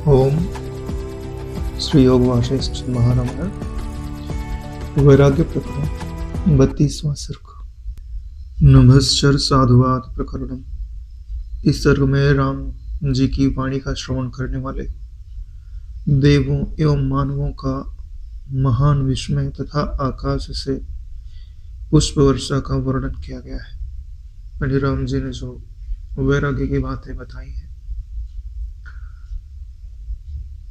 ओम श्री योग वासिष्ठ महारामायण वैराग्य प्रकरण 32वां सर्ग। नभश्चर साधुवाद प्रकरणम। इस सर्ग में राम जी की वाणी का श्रवण करने वाले देवों एवं मानवों का महान विस्मय तथा आकाश से पुष्प वर्षा का वर्णन किया गया है। यानी राम जी ने जो वैराग्य की बातें बताई हैं,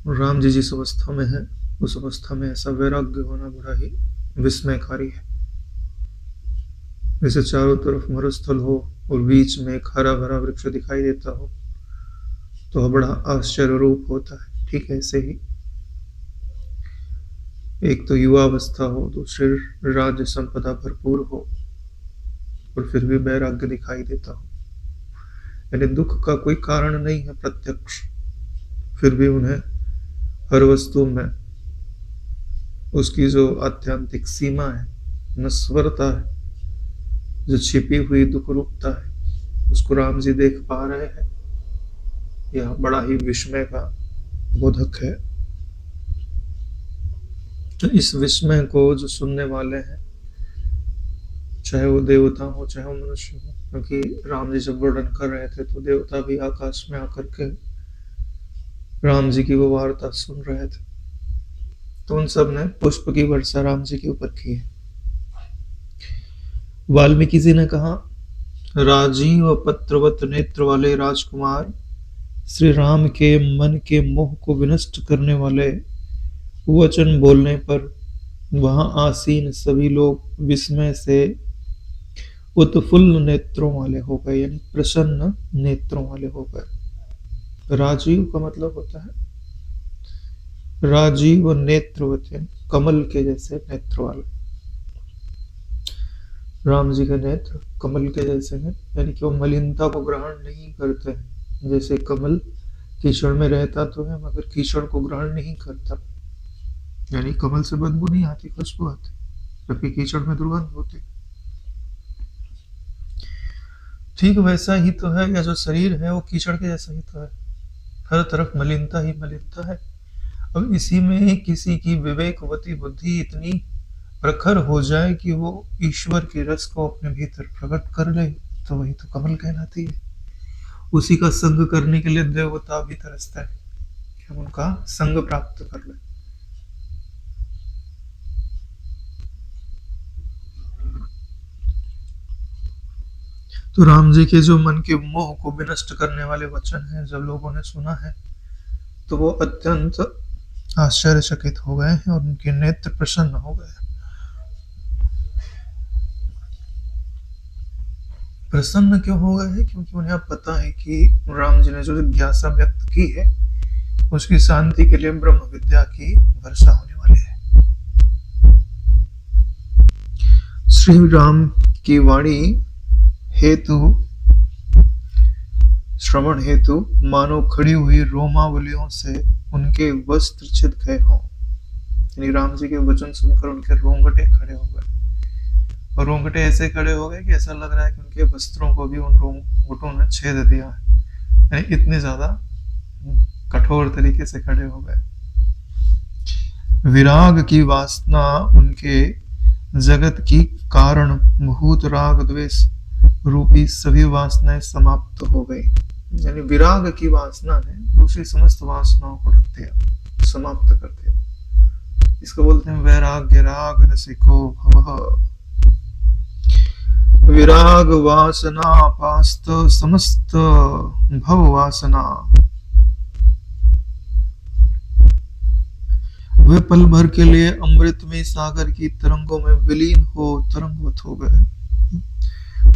राम जी जिस अवस्था में है उस अवस्था में ऐसा वैराग्य होना बड़ा ही विस्मयकारी है। जैसे चारों तरफ मरुस्थल हो और बीच में एक हरा भरा वृक्ष दिखाई देता हो तो बड़ा आश्चर्य रूप होता है, ठीक ऐसे ही एक तो युवा अवस्था हो, दूसरे राज्य संपदा भरपूर हो और फिर भी वैराग्य दिखाई देता हो। यानी दुख का कोई कारण नहीं है प्रत्यक्ष, फिर भी उन्हें हर वस्तु में उसकी जो आत्यंतिक सीमा है, नश्वरता है, जो छिपी हुई दुख रूपता है, उसको राम जी देख पा रहे हैं। यह बड़ा ही विस्मय का बोधक है। तो इस विस्मय को जो सुनने वाले हैं, चाहे वो देवता हो चाहे वो मनुष्य हो, क्योंकि राम जी जब वर्णन कर रहे थे तो देवता भी आकाश में आकर के राम जी की वो वार्ता सुन रहे थे, तो उन सब ने पुष्प की वर्षा राम जी के ऊपर की है। वाल्मीकि जी ने कहा, राजीव पत्रवत नेत्र वाले राजकुमार श्री राम के मन के मोह को विनष्ट करने वाले वचन बोलने पर वहां आसीन सभी लोग विस्मय से उत्फुल्ल नेत्रों वाले हो गए, यानी प्रसन्न नेत्रों वाले हो गए। राजीव का मतलब होता है राजीव नेत्रवत, कमल के जैसे नेत्र वाले। राम जी के नेत्र कमल के जैसे हैं, यानी कि वो मलिनता को ग्रहण नहीं करते हैं। जैसे कमल कीचड़ में रहता तो है मगर कीचड़ को ग्रहण नहीं करता, यानी कमल से बदबू नहीं आती, खुशबू आती, जबकि कीचड़ में दुर्गंध होती। ठीक वैसा ही तो है, या जो शरीर है वो कीचड़ के जैसा ही तो है, हर तरफ मलिनता ही मलिनता है। अब इसी में किसी की विवेकवती बुद्धि इतनी प्रखर हो जाए कि वो ईश्वर के रस को अपने भीतर प्रकट कर ले, तो वही तो कमल कहलाती है। उसी का संग करने के लिए देवता भी तरसता है कि हम उनका संग प्राप्त कर ले। तो राम जी के जो मन के मोह को विनष्ट करने वाले वचन हैं, जब लोगों ने सुना है तो वो अत्यंत आश्चर्यचकित हो गए हैं और उनके नेत्र प्रसन्न हो गए। प्रसन्न क्यों हो गए हैं? क्योंकि उन्हें अब पता है कि राम जी ने जो जिज्ञासा व्यक्त की है उसकी शांति के लिए ब्रह्म विद्या की वर्षा होने वाली है। श्री राम की वाणी हेतु श्रवण हेतु मानो खड़ी हुई रोमावलियों से उनके वस्त्र छिद गए हों। यानी राम जी के वचन सुनकर उनके रोंगटे खड़े हो गए, और रोंगटे ऐसे खड़े हो गए कि ऐसा लग रहा है कि उनके वस्त्रों को भी उन रोंगटों ने छेद दिया है। यानी इतने ज्यादा कठोर तरीके से खड़े हो गए। विराग की वासना उनके जगत की कारण भूत राग द्वेष रूपी सभी वासनाएं समाप्त हो गई। यानी विराग की वासना ने दूसरी समस्त वासनाओं को ढक दिया, समाप्त कर दिया। इसको बोलते हैं वैराग्य राग रसिको भवः। विराग वासना पास्त समस्त भव वासना, वे पल भर के लिए अमृत में सागर की तरंगों में विलीन हो तरंगवत हो गए।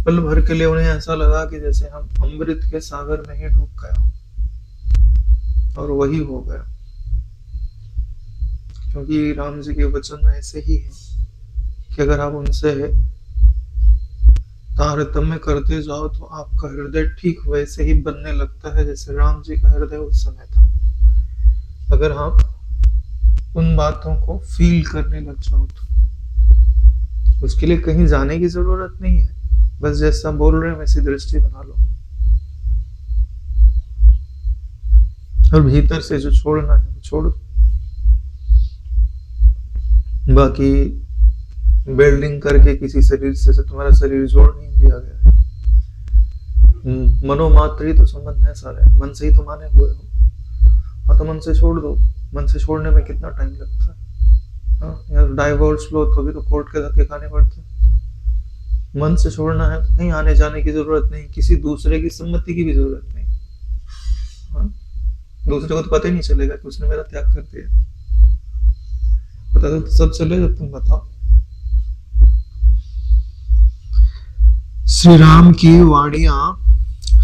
पल भर के लिए उन्हें ऐसा लगा कि जैसे हम अमृत के सागर में ही डूब गया, और वही हो गया। क्योंकि राम जी के वचन ऐसे ही है कि अगर आप उनसे तारतम्य करते जाओ तो आपका हृदय ठीक वैसे ही बनने लगता है जैसे राम जी का हृदय उस समय था। अगर आप उन बातों को फील करने लग जाओ तो उसके लिए कहीं जाने की जरूरत नहीं है, बस जैसा बोल रहे हैं वैसी दृष्टि बना लो। और भीतर से जो छोड़ना है वो छोड़ दो। बाकी बिल्डिंग करके किसी शरीर से तुम्हारा शरीर जोड़ नहीं दिया गया है। मनोमात्र ही तो संबंध है सारे, मन से ही तो माने हुए हो। हाँ तो मन से छोड़ दो। मन से छोड़ने में कितना टाइम लगता है? हाँ, यार डाइवोर्स लो तो भी तो कोर्ट के धक्के खाने पड़ते हैं। मन से छोड़ना है तो कहीं आने जाने की जरूरत नहीं, किसी दूसरे की सम्मति की भी जरूरत नहीं। हाँ? दूसरे को तो पता ही नहीं चलेगा कि उसने मेरा त्याग कर दिया। पता तो सब चलेगा, तुम बताओ। श्री राम की वाणियां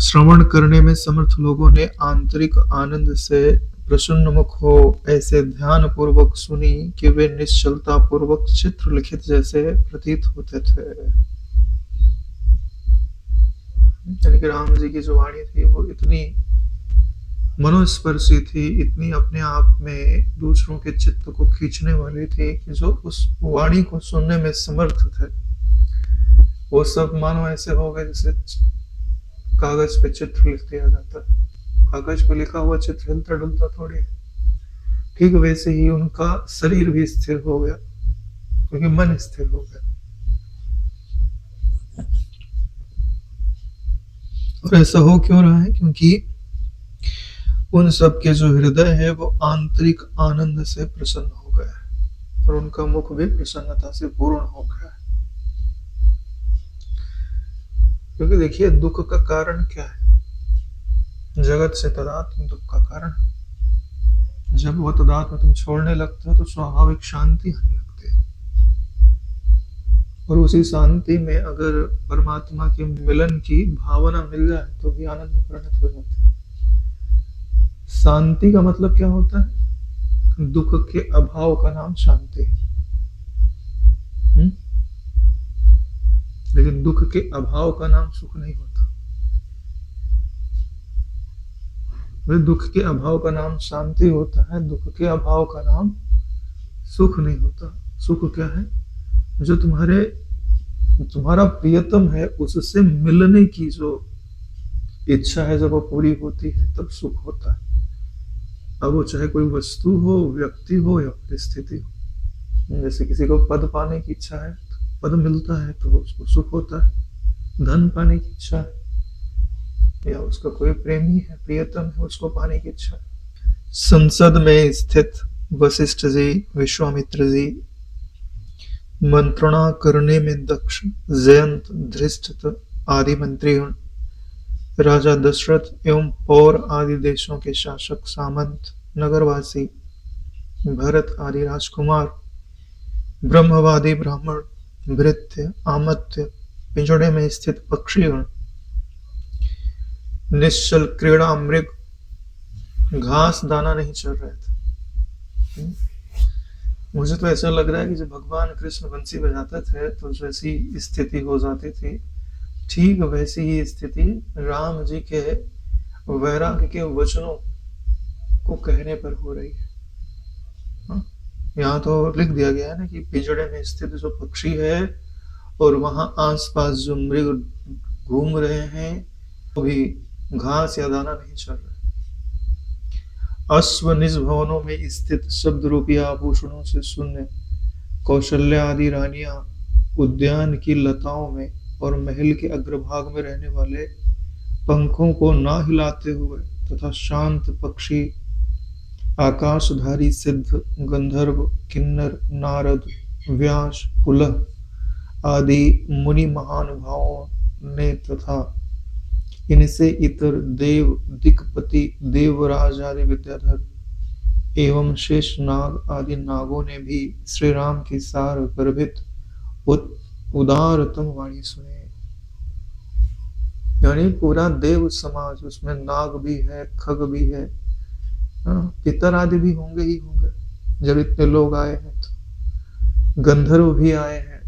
श्रवण करने में समर्थ लोगों ने आंतरिक आनंद से प्रसन्न मुख हो ऐसे ध्यान पूर्वक सुनी कि वे निश्चलता पूर्वक चित्र लिखित जैसे प्रतीत होते थे। यानी कि राम जी की जो वाणी थी वो इतनी मनोस्पर्शी थी, इतनी अपने आप में दूसरों के चित्त को खींचने वाली थी कि जो उस वाणी को सुनने में समर्थ थे वो सब मानो ऐसे हो गए जैसे कागज पे चित्र लिख दिया जाता है। कागज पे लिखा हुआ चित्र हिलता डुलता थोड़ी। ठीक वैसे ही उनका शरीर भी स्थिर हो गया, क्योंकि मन स्थिर हो गया। और ऐसा हो क्यों रहा है? क्योंकि उन सब के जो हृदय है वो आंतरिक आनंद से प्रसन्न हो गया है और उनका मुख भी प्रसन्नता से पूर्ण हो गया है। क्योंकि देखिए दुख का कारण क्या है? जगत से तदात्म दुख का कारण। जब वो तदात्म तुम छोड़ने लगते हो तो स्वाभाविक शांति आने लगती है, और उसी शांति में अगर परमात्मा के मिलन की भावना मिल जाए तो भी आनंद में परिणत हो जाती है। शांति का मतलब क्या होता है? दुख के अभाव का नाम शांति है। लेकिन दुख के अभाव का नाम सुख नहीं होता। दुख के अभाव का नाम शांति होता है, दुख के अभाव का नाम सुख नहीं होता। सुख क्या है? जो तुम्हारा प्रियतम है उससे मिलने की जो इच्छा है जब वो पूरी होती है तब सुख होता है। अब वो चाहे कोई वस्तु हो, व्यक्ति हो या परिस्थिति हो। जैसे किसी को पद पाने की इच्छा है, पद मिलता है तो उसको सुख होता है। धन पाने की इच्छा है या उसका कोई प्रेमी है, प्रियतम है, उसको पाने की इच्छा है। संसद में स्थित वशिष्ठ जी, विश्वामित्र जी, मंत्रणा करने में दक्ष, जयंत, धृष्ट आदि मंत्रीगण, राजा दशरथ एवं पौर आदि देशों के शासक, सामंत, नगरवासी, भरत आदि राजकुमार, ब्रह्मवादी ब्राह्मण, भृत्य, आमत्य, पिंजड़े में स्थित पक्षीगण, निश्चल क्रीड़ा मृग, घास दाना नहीं चल रहे थे। मुझे तो ऐसा लग रहा है कि जब भगवान कृष्ण बंसी बजाते थे तो जैसी स्थिति हो जाती थी, ठीक वैसी ही स्थिति राम जी के वैराग्य के वचनों को कहने पर हो रही है। यहाँ तो लिख दिया गया है ना कि पिंजड़े में स्थित जो पक्षी है और वहां आसपास जो मृग घूम रहे हैं वो भी घास या दाना नहीं चल रहा। अश्व निज भवनों में स्थित शब्द रूपी आभूषणों से शून्य कौशल्या आदि रानियां, उद्यान की लताओं में और महल के अग्रभाग में रहने वाले पंखों को ना हिलाते हुए तथा शांत पक्षी, आकाशधारी सिद्ध, गंधर्व, किन्नर, नारद, व्यास, पुलह आदि मुनि महानुभावों ने तथा इनसे इतर देव, दिक्पति, देवराज आदि विद्याधर एवं शेष नाग आदि नागों ने भी श्री राम की सार गर्भित उदारतम वाणी सुने। यानी पूरा देव समाज, उसमें नाग भी है, खग भी है, पितर आदि भी होंगे ही होंगे जब इतने लोग आए हैं तो। गंधर्व भी आए हैं,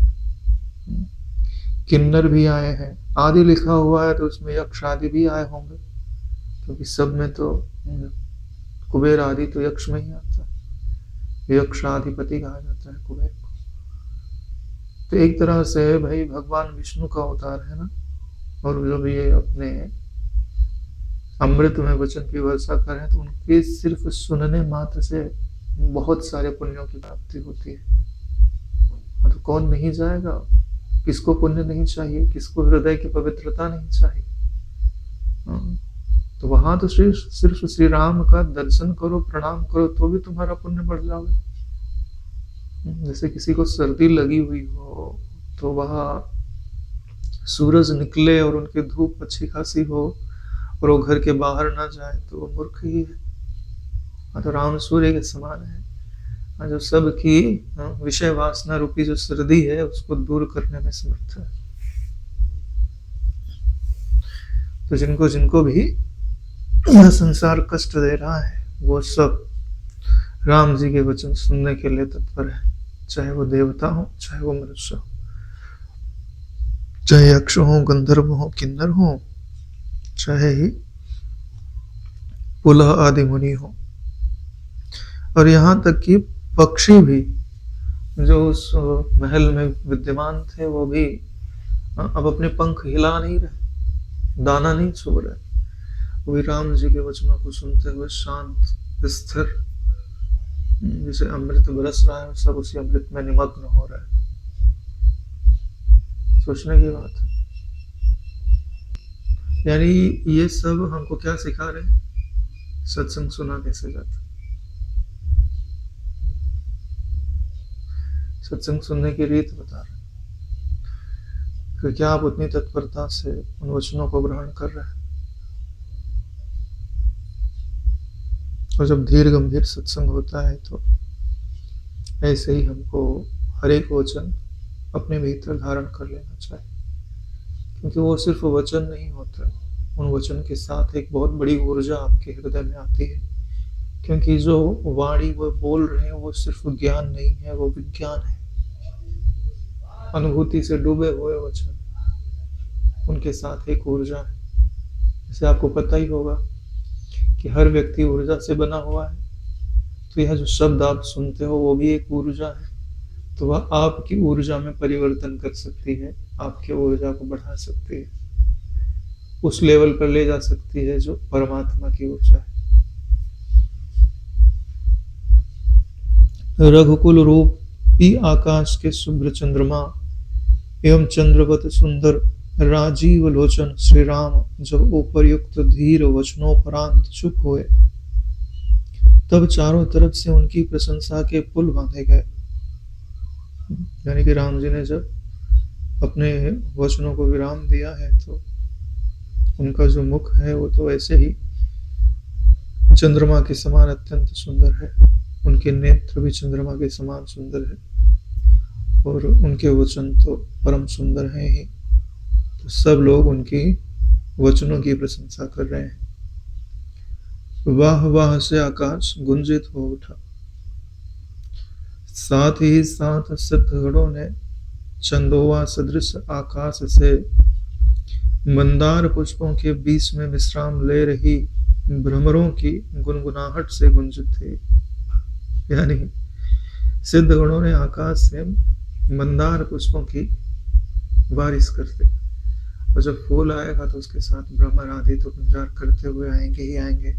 किन्नर भी आए हैं, आदि लिखा हुआ है तो उसमें यक्ष आदि भी आए होंगे, क्योंकि सब में तो कुबेर आदि तो यक्ष में ही आता है, यक्ष आधिपति कहा जाता है कुबेर को। तो एक तरह से भाई भगवान विष्णु का अवतार है ना, और जो भी ये अपने अमृत में वचन की वर्षा करें तो उनके सिर्फ सुनने मात्र से बहुत सारे पुण्यों की प्राप्ति होती है। तो कौन नहीं जाएगा? किसको पुण्य नहीं चाहिए? किसको हृदय की पवित्रता नहीं चाहिए? तो वहां तो सिर्फ श्री राम का दर्शन करो, प्रणाम करो, तो भी तुम्हारा पुण्य बढ़ जाओगे। जैसे किसी को सर्दी लगी हुई हो तो वह सूरज निकले और उनकी धूप अच्छी खासी हो और वो घर के बाहर ना जाए तो वो मूर्ख ही है। तो राम सूर्य के समान है, जो सबकी विषय वासना रूपी जो सर्दी है उसको दूर करने में समर्थ है। तो जिनको जिनको भी यह संसार कष्ट दे रहा है वो सब राम जी के वचन सुनने के लिए तत्पर है, चाहे वो देवता हो, चाहे वो मनुष्य हो, चाहे यक्ष हो, गंधर्व हो, किन्नर हो, चाहे ही पुलह आदि मुनि हो, और यहाँ तक कि पक्षी भी जो उस महल में विद्यमान थे वो भी अब अपने पंख हिला नहीं रहे, दाना नहीं छू रहे, वो भी राम जी के वचनों को सुनते हुए शांत स्थिर, जैसे अमृत बरस रहा है सब उसी अमृत में निमग्न हो रहा है। सोचने की बात है। यानी ये सब हमको क्या सिखा रहे हैं? सत्संग सुना कैसे जाता, सत्संग सुनने की रीत बता रहे हैं। फिर क्या आप उतनी तत्परता से उन वचनों को ग्रहण कर रहे हैं? और जब धीर गंभीर सत्संग होता है तो ऐसे ही हमको हर एक वचन अपने भीतर धारण कर लेना चाहिए, क्योंकि वो सिर्फ वचन नहीं होता, उन वचन के साथ एक बहुत बड़ी ऊर्जा आपके हृदय में आती है, क्योंकि जो वाणी वो बोल रहे हैं वो सिर्फ ज्ञान नहीं है, वो विज्ञान है। अनुभूति से डूबे हुए वचन, उनके साथ एक ऊर्जा है। जैसे आपको पता ही होगा कि हर व्यक्ति ऊर्जा से बना हुआ है, तो यह जो शब्द आप सुनते हो वो भी एक ऊर्जा है, तो वह आपकी ऊर्जा में परिवर्तन कर सकती है, आपकी ऊर्जा को बढ़ा सकती है, उस लेवल पर ले जा सकती है जो परमात्मा की ऊर्जा है। रघुकुल रूपी आकाश के शुभ्र चंद्रमा एवं चंद्रवत सुंदर राजीव लोचन श्री राम जब उपर्युक्त धीर वचनोपरांत चुप हुए, तब चारों तरफ से उनकी प्रशंसा के पुल बांधे गए। यानी कि राम जी ने जब अपने वचनों को विराम दिया है तो उनका जो मुख है वो तो ऐसे ही चंद्रमा के समान अत्यंत सुंदर है, उनके नेत्र भी चंद्रमा के समान सुंदर है, और उनके वचन तो परम सुंदर हैं ही। तो सब लोग उनकी वचनों की प्रशंसा कर रहे हैं। वाह वाह से आकाश गुंजित हो उठा। साथ ही साथ सिद्धगणों ने चंदोवा सदृश आकाश से मंदार पुष्पों के बीच में विश्राम ले रही भ्रमरों की गुनगुनाहट से गुंजित थे। यानी सिद्धगणों ने आकाश से मंदार पुष्पों की बारिश करते, और जब फूल आएगा तो उसके साथ भ्रमर आदि तो गुंजार करते हुए आएंगे ही आएंगे।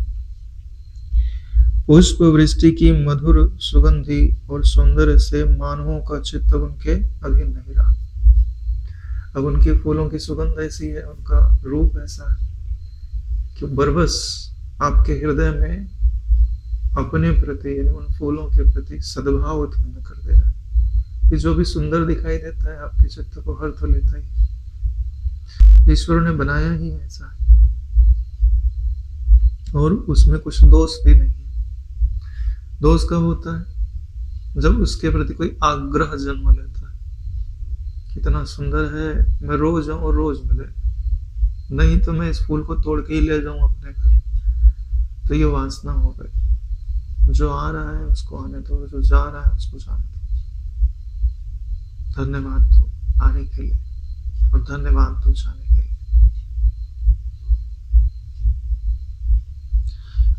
पुष्प वृष्टि की मधुर सुगंधी और सौंदर्य से मानवों का चित्त उनके अधीन नहीं रहा। अब उनके फूलों की सुगंध ऐसी है, उनका रूप ऐसा है कि बरबस आपके हृदय में अपने प्रति यानी उन फूलों के प्रति सद्भाव उत्पन्न कर दे रहा है। जो भी सुंदर दिखाई देता है आपके चित्त को हर तो लेता ही। ईश्वर ने बनाया ही ऐसा, और उसमें कुछ दोष भी नहीं है। दोष कब होता है? जब उसके प्रति कोई आग्रह जन्म लेता है, कितना सुंदर है, मैं रोज आऊं और रोज मिले, नहीं तो मैं इस फूल को तोड़ के ही ले जाऊं अपने घर, तो ये वासना हो गई। जो आ रहा है उसको आने दो, जो जा रहा है उसको जाने दो। धन्यवाद तो आने के लिए और धन्यवाद तो जाने के लिए।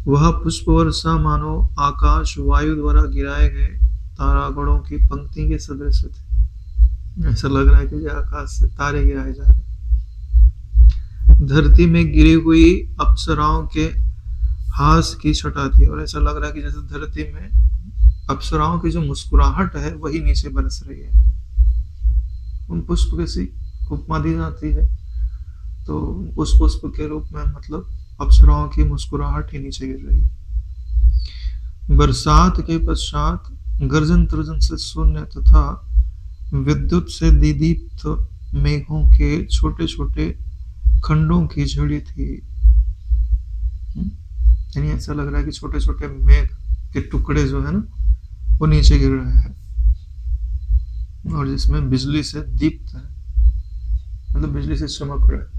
वह पुष्प वर्षा मानो आकाश वायु द्वारा गिराए गए तारागणों की पंक्ति के सदृश थे। ऐसा लग रहा है कि आकाश से तारे गिराए जा रहे। धरती में गिरी हुई अप्सराओं के हास की छटा थी, और ऐसा लग रहा है कि जैसे धरती में अप्सराओं की जो मुस्कुराहट है वही नीचे बरस रही है। उन पुष्प की उपमा दी जाती है, तो उस पुष्प के रूप में मतलब अप्सराओं की मुस्कुराहट ही नीचे गिर रही है। बरसात के पश्चात गर्जन तर्जन से शून्य तथा विद्युत से दीदीप्त मेघों के छोटे छोटे खंडों की झड़ी थी। यानी ऐसा लग रहा है कि छोटे छोटे मेघ के टुकड़े जो है ना वो नीचे गिर रहे हैं, और जिसमें बिजली से दीप्त है, मतलब बिजली से चमक रहा है।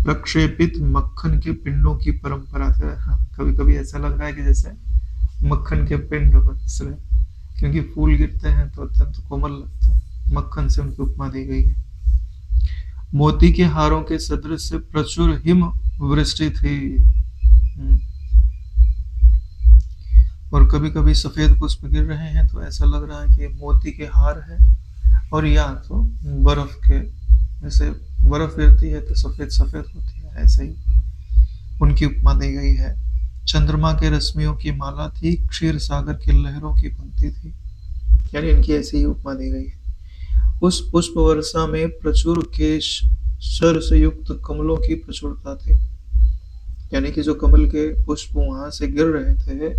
प्रक्षेपित मक्खन के पिंडों की परंपरा है। हाँ, कभी कभी ऐसा लग रहा है कि जैसे मक्खन के पिंड बरस रहे, क्योंकि फूल गिरते हैं तो अत्यंत कोमल लगता है। मक्खन से उनकी उपमा दी गई है। मोती के हारों के सदृश से प्रचुर हिम वृष्टि थी। और कभी कभी सफेद पुष्प गिर रहे हैं तो ऐसा लग रहा है कि मोती के हार है, और या तो बर्फ के, जैसे बर्फ गिरती है तो सफेद सफेद होती है, ऐसे ही उनकी उपमा दी गई है। चंद्रमा के रश्मियों की माला थी, क्षीर सागर की लहरों की पंक्ति थी, यानी इनकी ऐसी ही उपमा दी गई है। उस पुष्प वर्षा में प्रचुर केश सर से युक्त कमलों की प्रचुरता थी, यानी कि जो कमल के पुष्प वहां से गिर रहे थे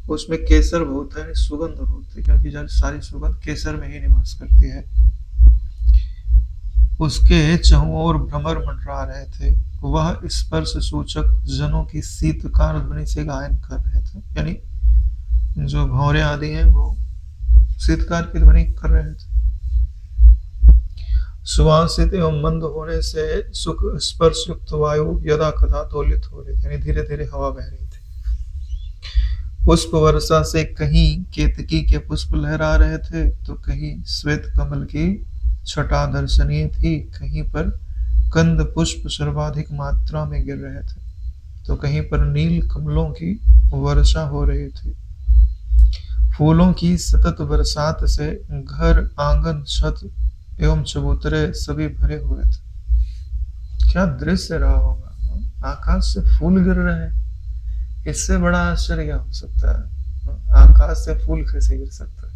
उसमें केसर बहुत है, सुगंध बहुत है, क्योंकि जब सारी सुगंध केसर में ही निवास करती है। उसके चहुओर भ्रमर मंडरा रहे थे, वह स्पर्श सूचक जनों की शीतकार ध्वनि से गायन कर रहे थे, यानी जो भौरे आदि हैं वो शीतकार की ध्वनि कर रहे थे। सुवासित एवं मंद होने से सुख स्पर्श युक्त वायु यदा कदा दोलित हो रही थी, यानी धीरे धीरे हवा बह रही थी। पुष्प वर्षा से कहीं केतकी के पुष्प लहरा रहे थे तो कहीं श्वेत कमल की छटा दर्शनीय थी, कहीं पर कंद पुष्प सर्वाधिक मात्रा में गिर रहे थे, तो कहीं पर नील कमलों की वर्षा हो रही थी। फूलों की सतत बरसात से घर आंगन छत एवं चबूतरे सभी भरे हुए थे। क्या दृश्य रहा होगा, आकाश से फूल गिर रहे हैं, इससे बड़ा आश्चर्य क्या हो सकता है? आकाश से फूल कैसे गिर सकता है?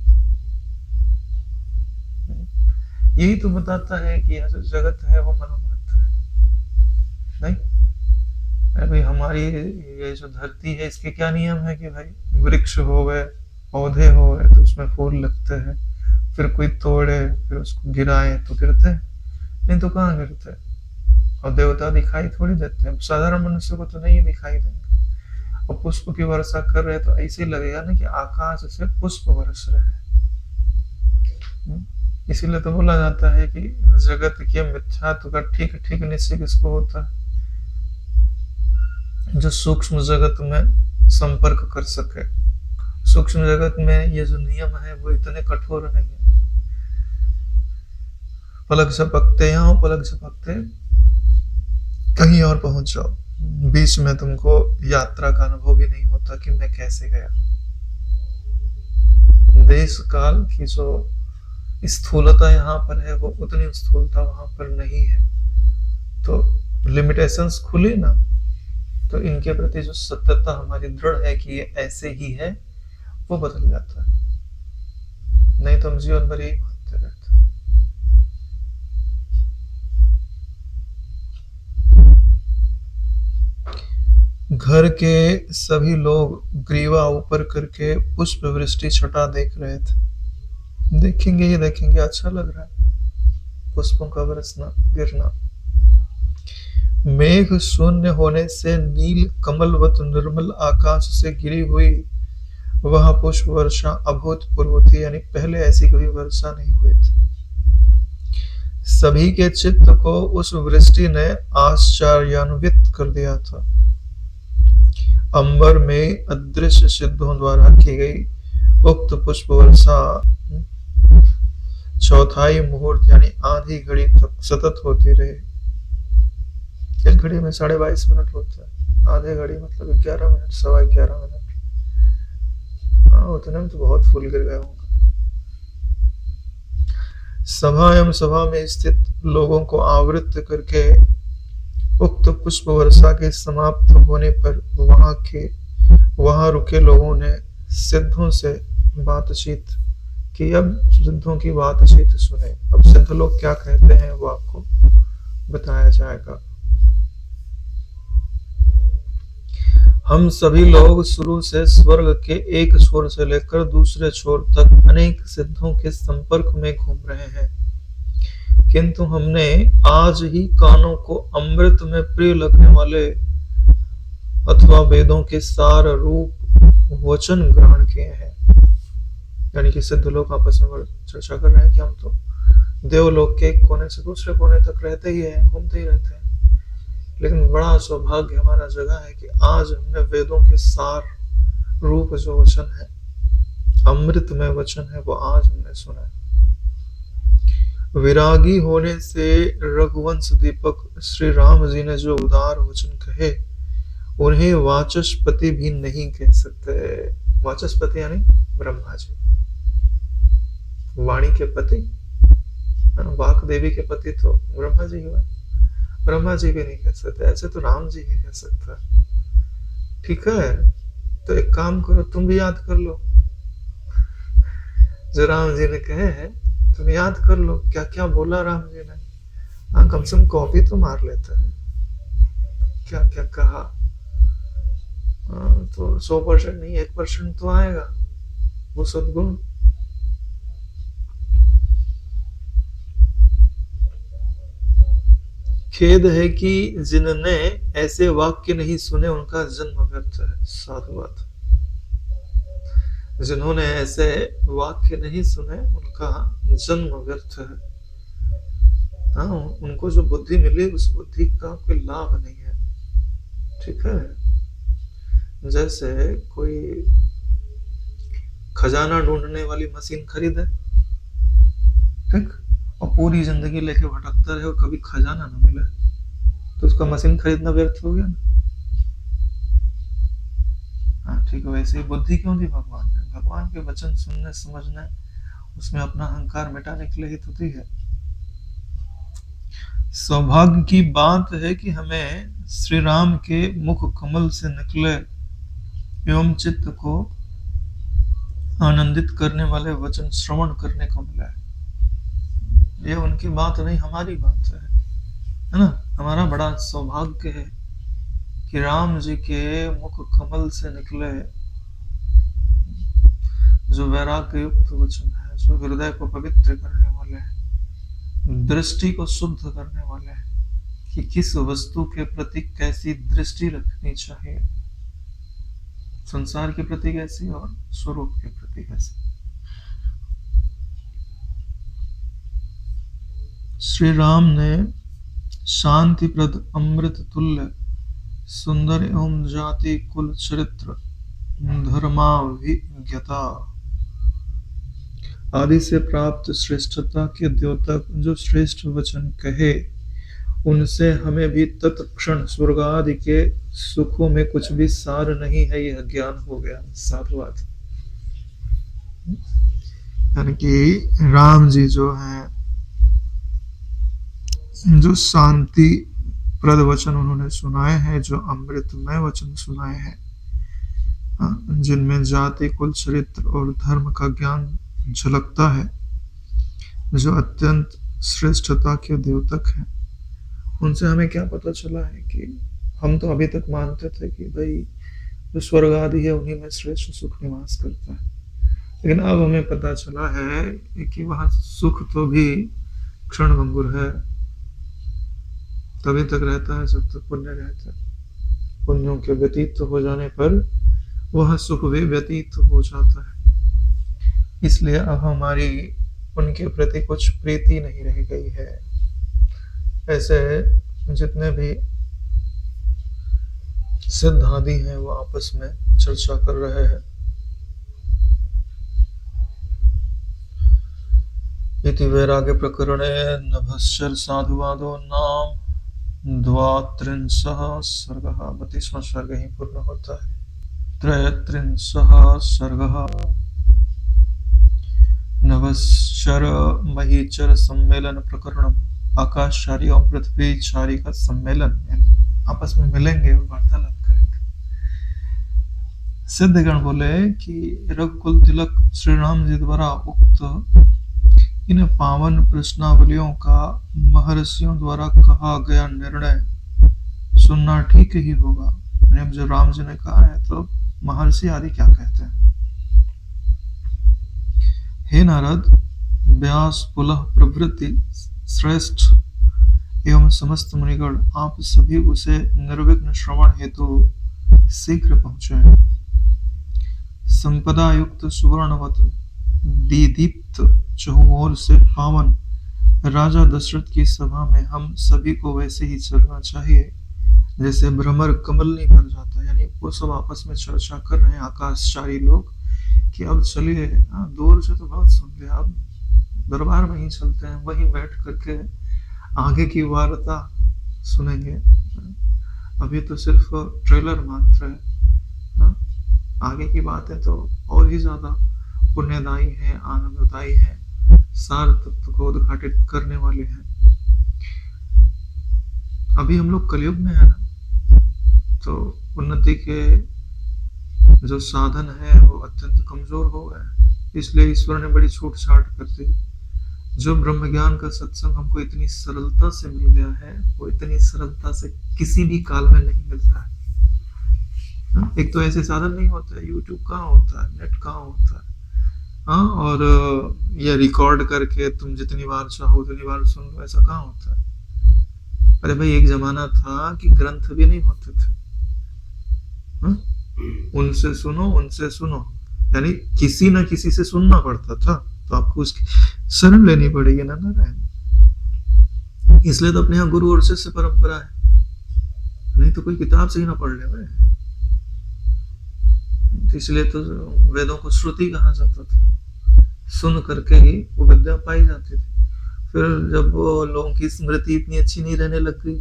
यही तो बताता है कि यह जो जगत है वो मनोमात्र है। नहीं, अरे भाई हमारी ये जो धरती है इसके क्या नियम है कि भाई वृक्ष हो गए, पौधे हो गए तो उसमें फूल लगते हैं, फिर कोई तोड़े फिर उसको गिराए तो गिरते हैं, नहीं तो कहाँ गिरते हैं? और देवता दिखाई थोड़ी देते हैं, साधारण मनुष्य को तो नहीं दिखाई देंगे। और पुष्प की वर्षा कर रहे तो ऐसे ही लगेगा ना कि आकाश से पुष्प बरस रहे हैं। इसीलिए तो बोला जाता है कि जगत के मिथ्यात्व का ठीक ठीक निश्चय किसको होता है? जो सूक्ष्म जगत में संपर्क कर सके। सूक्ष्म जगत में ये जो नियम है वो इतने कठोर नहीं है। पलक झपकते यहाँ, पलक झपकते कहीं और पहुंच जाओ, बीच में तुमको यात्रा का अनुभव भी नहीं होता कि मैं कैसे गया। देश काल की जो स्थूलता यहाँ पर है वो उतनी स्थूलता वहां पर नहीं है, तो लिमिटेशंस खुली ना, तो इनके प्रति जो सत्यता हमारी दृढ़ है कि ये ऐसे ही है वो बदल जाता है। नहीं तो हम जीवन भर यही मानते रहते। घर के सभी लोग ग्रीवा ऊपर करके पुष्प वृष्टि छटा देख रहे थे। देखेंगे ही देखेंगे, अच्छा लग रहा है पुष्पों का बरसना गिरना। मेघ शून्य होने से नील कमलवत निर्मल आकाश से गिरी हुई वह पुष्प वर्षा अभूतपूर्व थी, यानी पहले ऐसी कभी वर्षा नहीं हुई थी। सभी के चित्त को उस वृष्टि ने आश्चर्यान्वित कर दिया था। अंबर में अदृश्य सिद्धों द्वारा की गई उक्त पुष्प वर्षा चौथाई मुहूर्त यानी आधी घड़ी तक सतत होती रही। एक घड़ी में 22.5 मिनट होता है, आधे घड़ी मतलब 11 मिनट, 11.25 मिनट। हाँ, उतने में तो बहुत फूल गिर गए होंगे। सभा एवं सभा में स्थित लोगों को आवृत करके उक्त पुष्प वर्षा के समाप्त होने पर वहां रुके लोगों ने सिद्धों से बातचीत की। अब सिद्धों की बातचीत सुने। अब सिद्ध लोग क्या कहते हैं वो आपको बताया जाएगा। हम सभी लोग शुरू से स्वर्ग के एक छोर से लेकर दूसरे छोर तक अनेक सिद्धों के संपर्क में घूम रहे हैं, किंतु हमने आज ही कानों को अमृत में प्रिय लगने वाले अथवा वेदों के सार रूप वचन ग्रहण किए हैं। यानी कि सिद्ध लोग आपस में चर्चा कर रहे हैं कि हम तो देवलोक के कोने से दूसरे कोने तक रहते ही हैं, घूमते ही रहते हैं, लेकिन बड़ा सौभाग्य हमारा जगह है कि आज हमने वेदों के सार रूप जो वचन है, अमृत में वचन है, वो आज हमने सुना है। विरागी होने से रघुवंश दीपक श्री राम जी ने जो उदार वचन कहे, उन्हें वाचस्पति भी नहीं कह सकते। वाचस्पति यानी ब्रह्मा जी, वाणी के पति, वाक देवी के पति तो ब्रह्मा जी हुआ। ब्रह्मा जी भी नहीं कह सकते, ऐसे तो राम जी ही कह सकता। ठीक है, तो एक काम करो, तुम भी याद कर लो जो राम जी ने कहे हैं, तुम याद कर लो क्या क्या बोला राम जी ने। हाँ, कम से कम कॉपी तो मार लेते हैं, क्या क्या कहा। तो 100% नहीं, 1% तो आएगा वो सद्गुण। खेद है कि जिनने ऐसे वाक्य नहीं सुने उनका जन्म व्यर्थ है। साधुवाद। जिन्होंने ऐसे वाक्य नहीं सुने उनका जन्म व्यर्थ है। हाँ, उनको जो बुद्धि मिली उस बुद्धि का कोई लाभ नहीं है। ठीक है, जैसे कोई खजाना ढूंढने वाली मशीन खरीदे, ठीक, और पूरी जिंदगी लेके भटकता रहे और कभी खजाना ना मिले, तो उसका मशीन खरीदना व्यर्थ हो गया ना। हाँ, ठीक है, वैसे ही बुद्धि क्यों दी भगवान ने? भगवान के वचन सुनने समझने, उसमें अपना अहंकार मिटाने के लिए ही तो दी है। सौभाग्य की बात है कि हमें श्री राम के मुख कमल से निकले एवं चित्त को आनंदित करने वाले वचन श्रवण करने को मिला है। ये उनकी बात नहीं, हमारी बात है ना। हमारा बड़ा सौभाग्य है कि राम जी के मुख कमल से निकले जो वैराग्य युक्त वचन है, जो हृदय को पवित्र करने वाले हैं, दृष्टि को शुद्ध करने वाले हैं कि किस वस्तु के प्रति कैसी दृष्टि रखनी चाहिए, संसार के प्रति कैसी और स्वरूप के प्रति कैसी। श्री राम ने शांति प्रद अमृत तुल्य सुंदर एवं जाति कुल चरित्र धर्माभिज्ञता आदि से प्राप्त श्रेष्ठता के द्योतक जो श्रेष्ठ वचन कहे, उनसे हमें भी तत्क्षण स्वर्ग आदि के सुखों में कुछ भी सार नहीं है, यह ज्ञान हो गया। साधुवाद। यानी कि राम जी जो हैं, जो शांति प्रद वचन उन्होंने सुनाए हैं, जो अमृतमय वचन सुनाए हैं, जिनमें जाति कुल चरित्र और धर्म का ज्ञान झलकता है, जो अत्यंत श्रेष्ठता के द्योतक हैं, उनसे हमें क्या पता चला है कि हम तो अभी तक मानते थे कि भाई जो स्वर्ग आदि है उन्हीं में श्रेष्ठ सुख निवास करता है, लेकिन अब हमें पता चला है कि वहां सुख तो भी क्षण भंगुर है, तभी तक रहता है जब तक पुण्य रहता है। पुण्यों के व्यतीत हो जाने पर वह सुख भी व्यतीत हो जाता है। इसलिए अब हमारी उनके प्रति कुछ प्रीति नहीं रह गई है। ऐसे जितने भी सिद्ध आदि हैं वो आपस में चर्चा कर रहे हैं। इति वैराग्य प्रकरणे नभश्चर साधुवादो नाम 32 सर्गः। 32वां सर्ग ही पूर्ण होता है। 33 सर्गः। नव नभश्चर महीचर सम्मेलन प्रकरण, आकाशचारी और पृथ्वीचारी का सम्मेलन, यानी आपस में मिलेंगे और वार्तालाप करेंगे। सिद्धगण बोले कि रघुकुल तिलक श्री राम जी द्वारा उक्त इन पावन प्रश्नावलियों का महर्षियों द्वारा कहा गया निर्णय सुनना ठीक ही होगा। अब जो राम जी ने कहा है तो महर्षि आदि क्या कहते हैं। हे नारद, व्यास, पुलह प्रभृति श्रेष्ठ एवं समस्त मुनिगण, आप सभी उसे निर्विघ्न श्रवण हेतु शीघ्र पहुंचे। संपदा युक्त सुवर्णवत दीदीप्त चहुओर से पावन राजा दशरथ की सभा में हम सभी को वैसे ही चलना चाहिए जैसे भ्रमर कमलनी पर जाता है। यानी वो सब आपस में चर्चा कर रहे हैं आकाशचारी लोग कि अब चलिए, दूर से तो बहुत सुन लिया, अब दरबार में ही चलते हैं, वहीं बैठ करके आगे की वार्ता सुनेंगे। अभी तो सिर्फ ट्रेलर मात्र है, आगे की बातें तो और ही ज्यादा पुण्यदायी है, आनंददायी है, सार तत्व को उद्घाटित करने वाले हैं। अभी हम लोग कलयुग में है ना, तो उन्नति के जो साधन है वो अत्यंत कमजोर हो गए, इसलिए ईश्वर ने बड़ी छूट छाट कर दी। जो ब्रह्म ज्ञान का सत्संग हमको इतनी सरलता से मिल गया है, वो इतनी सरलता से किसी भी काल में नहीं मिलता है। एक तो ऐसे साधन नहीं होता है, यूट्यूब कहाँ होता है, नेट कहाँ होता है, और ये रिकॉर्ड करके तुम जितनी बार चाहो उतनी बार सुन लो, ऐसा कहाँ होता है। अरे भाई, एक जमाना था कि ग्रंथ भी नहीं होते थे, उनसे सुनो, यानी किसी न किसी से सुनना पड़ता था, तो आपको उसकी शरण लेनी पड़ेगी ना नारायण। इसलिए तो अपने यहाँ गुरु और शिष्य परंपरा है, नहीं तो कोई किताब से ही ना पढ़ ले भाई। इसलिए तो वेदों को श्रुति कहा जाता था, सुन करके ही वो विद्या पाई जाती थी। फिर जब वो लोगों की स्मृति इतनी अच्छी नहीं रहने लग गई,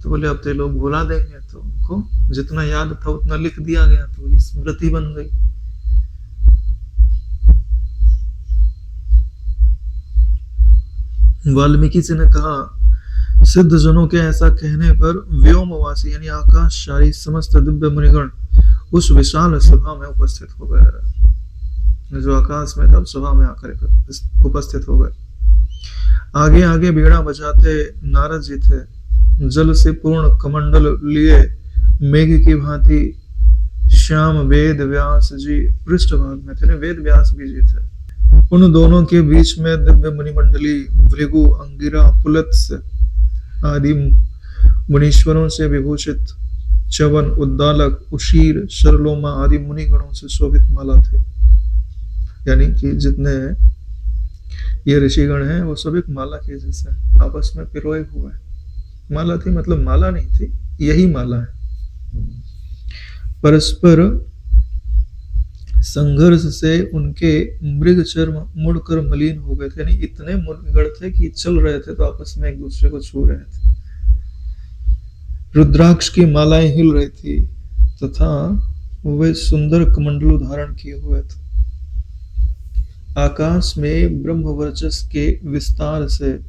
तो बोले अब तो लोग भुला देंगे, तो उनको जितना याद था उतना लिख दिया गया, तो ये स्मृति बन गई। वाल्मीकि जी ने कहा, सिद्ध जनों के ऐसा कहने पर व्योमवासी यानी आकाशचारी समस्त दिव्य मुनिगण उस विशाल सभा में उपस्थित हो गए। जो आकाश में तब सभा में आकर उपस्थित हो गए। आगे आगे बीड़ा बजाते नारद जी थे, जल से पूर्ण कमंडल लिए मेघ की भांति श्याम वेद व्यास जी पृष्ठभाग में थे। वेद व्यास भी जी थे। उन दोनों के बीच में दिव्य मुनिमंडली भृगु, अंगिरा, पुलत्स्य आदि मुनीश्वरों से विभूषित चवन, उद्दालक, उशीर, शरलोमा आदि मुनिगणों से शोभित माला थे। यानी कि जितने ये ऋषिगण हैं वो सब एक माला के जैसे आपस में पिरोए हुए। माला थी मतलब माला नहीं थी, यही माला है। परस्पर संघर्ष से उनके मृग चर्म मुड़कर मलिन हो गए थे। यानी इतने मुनिगण थे कि चल रहे थे तो आपस में एक दूसरे को छू रहे थे। रुद्राक्ष की मालाएं हिल रही थी तथा वे सुंदर कमंडलू धारण किए हुए थे। आकाश में ब्रह्म वर्चस के विस्तार से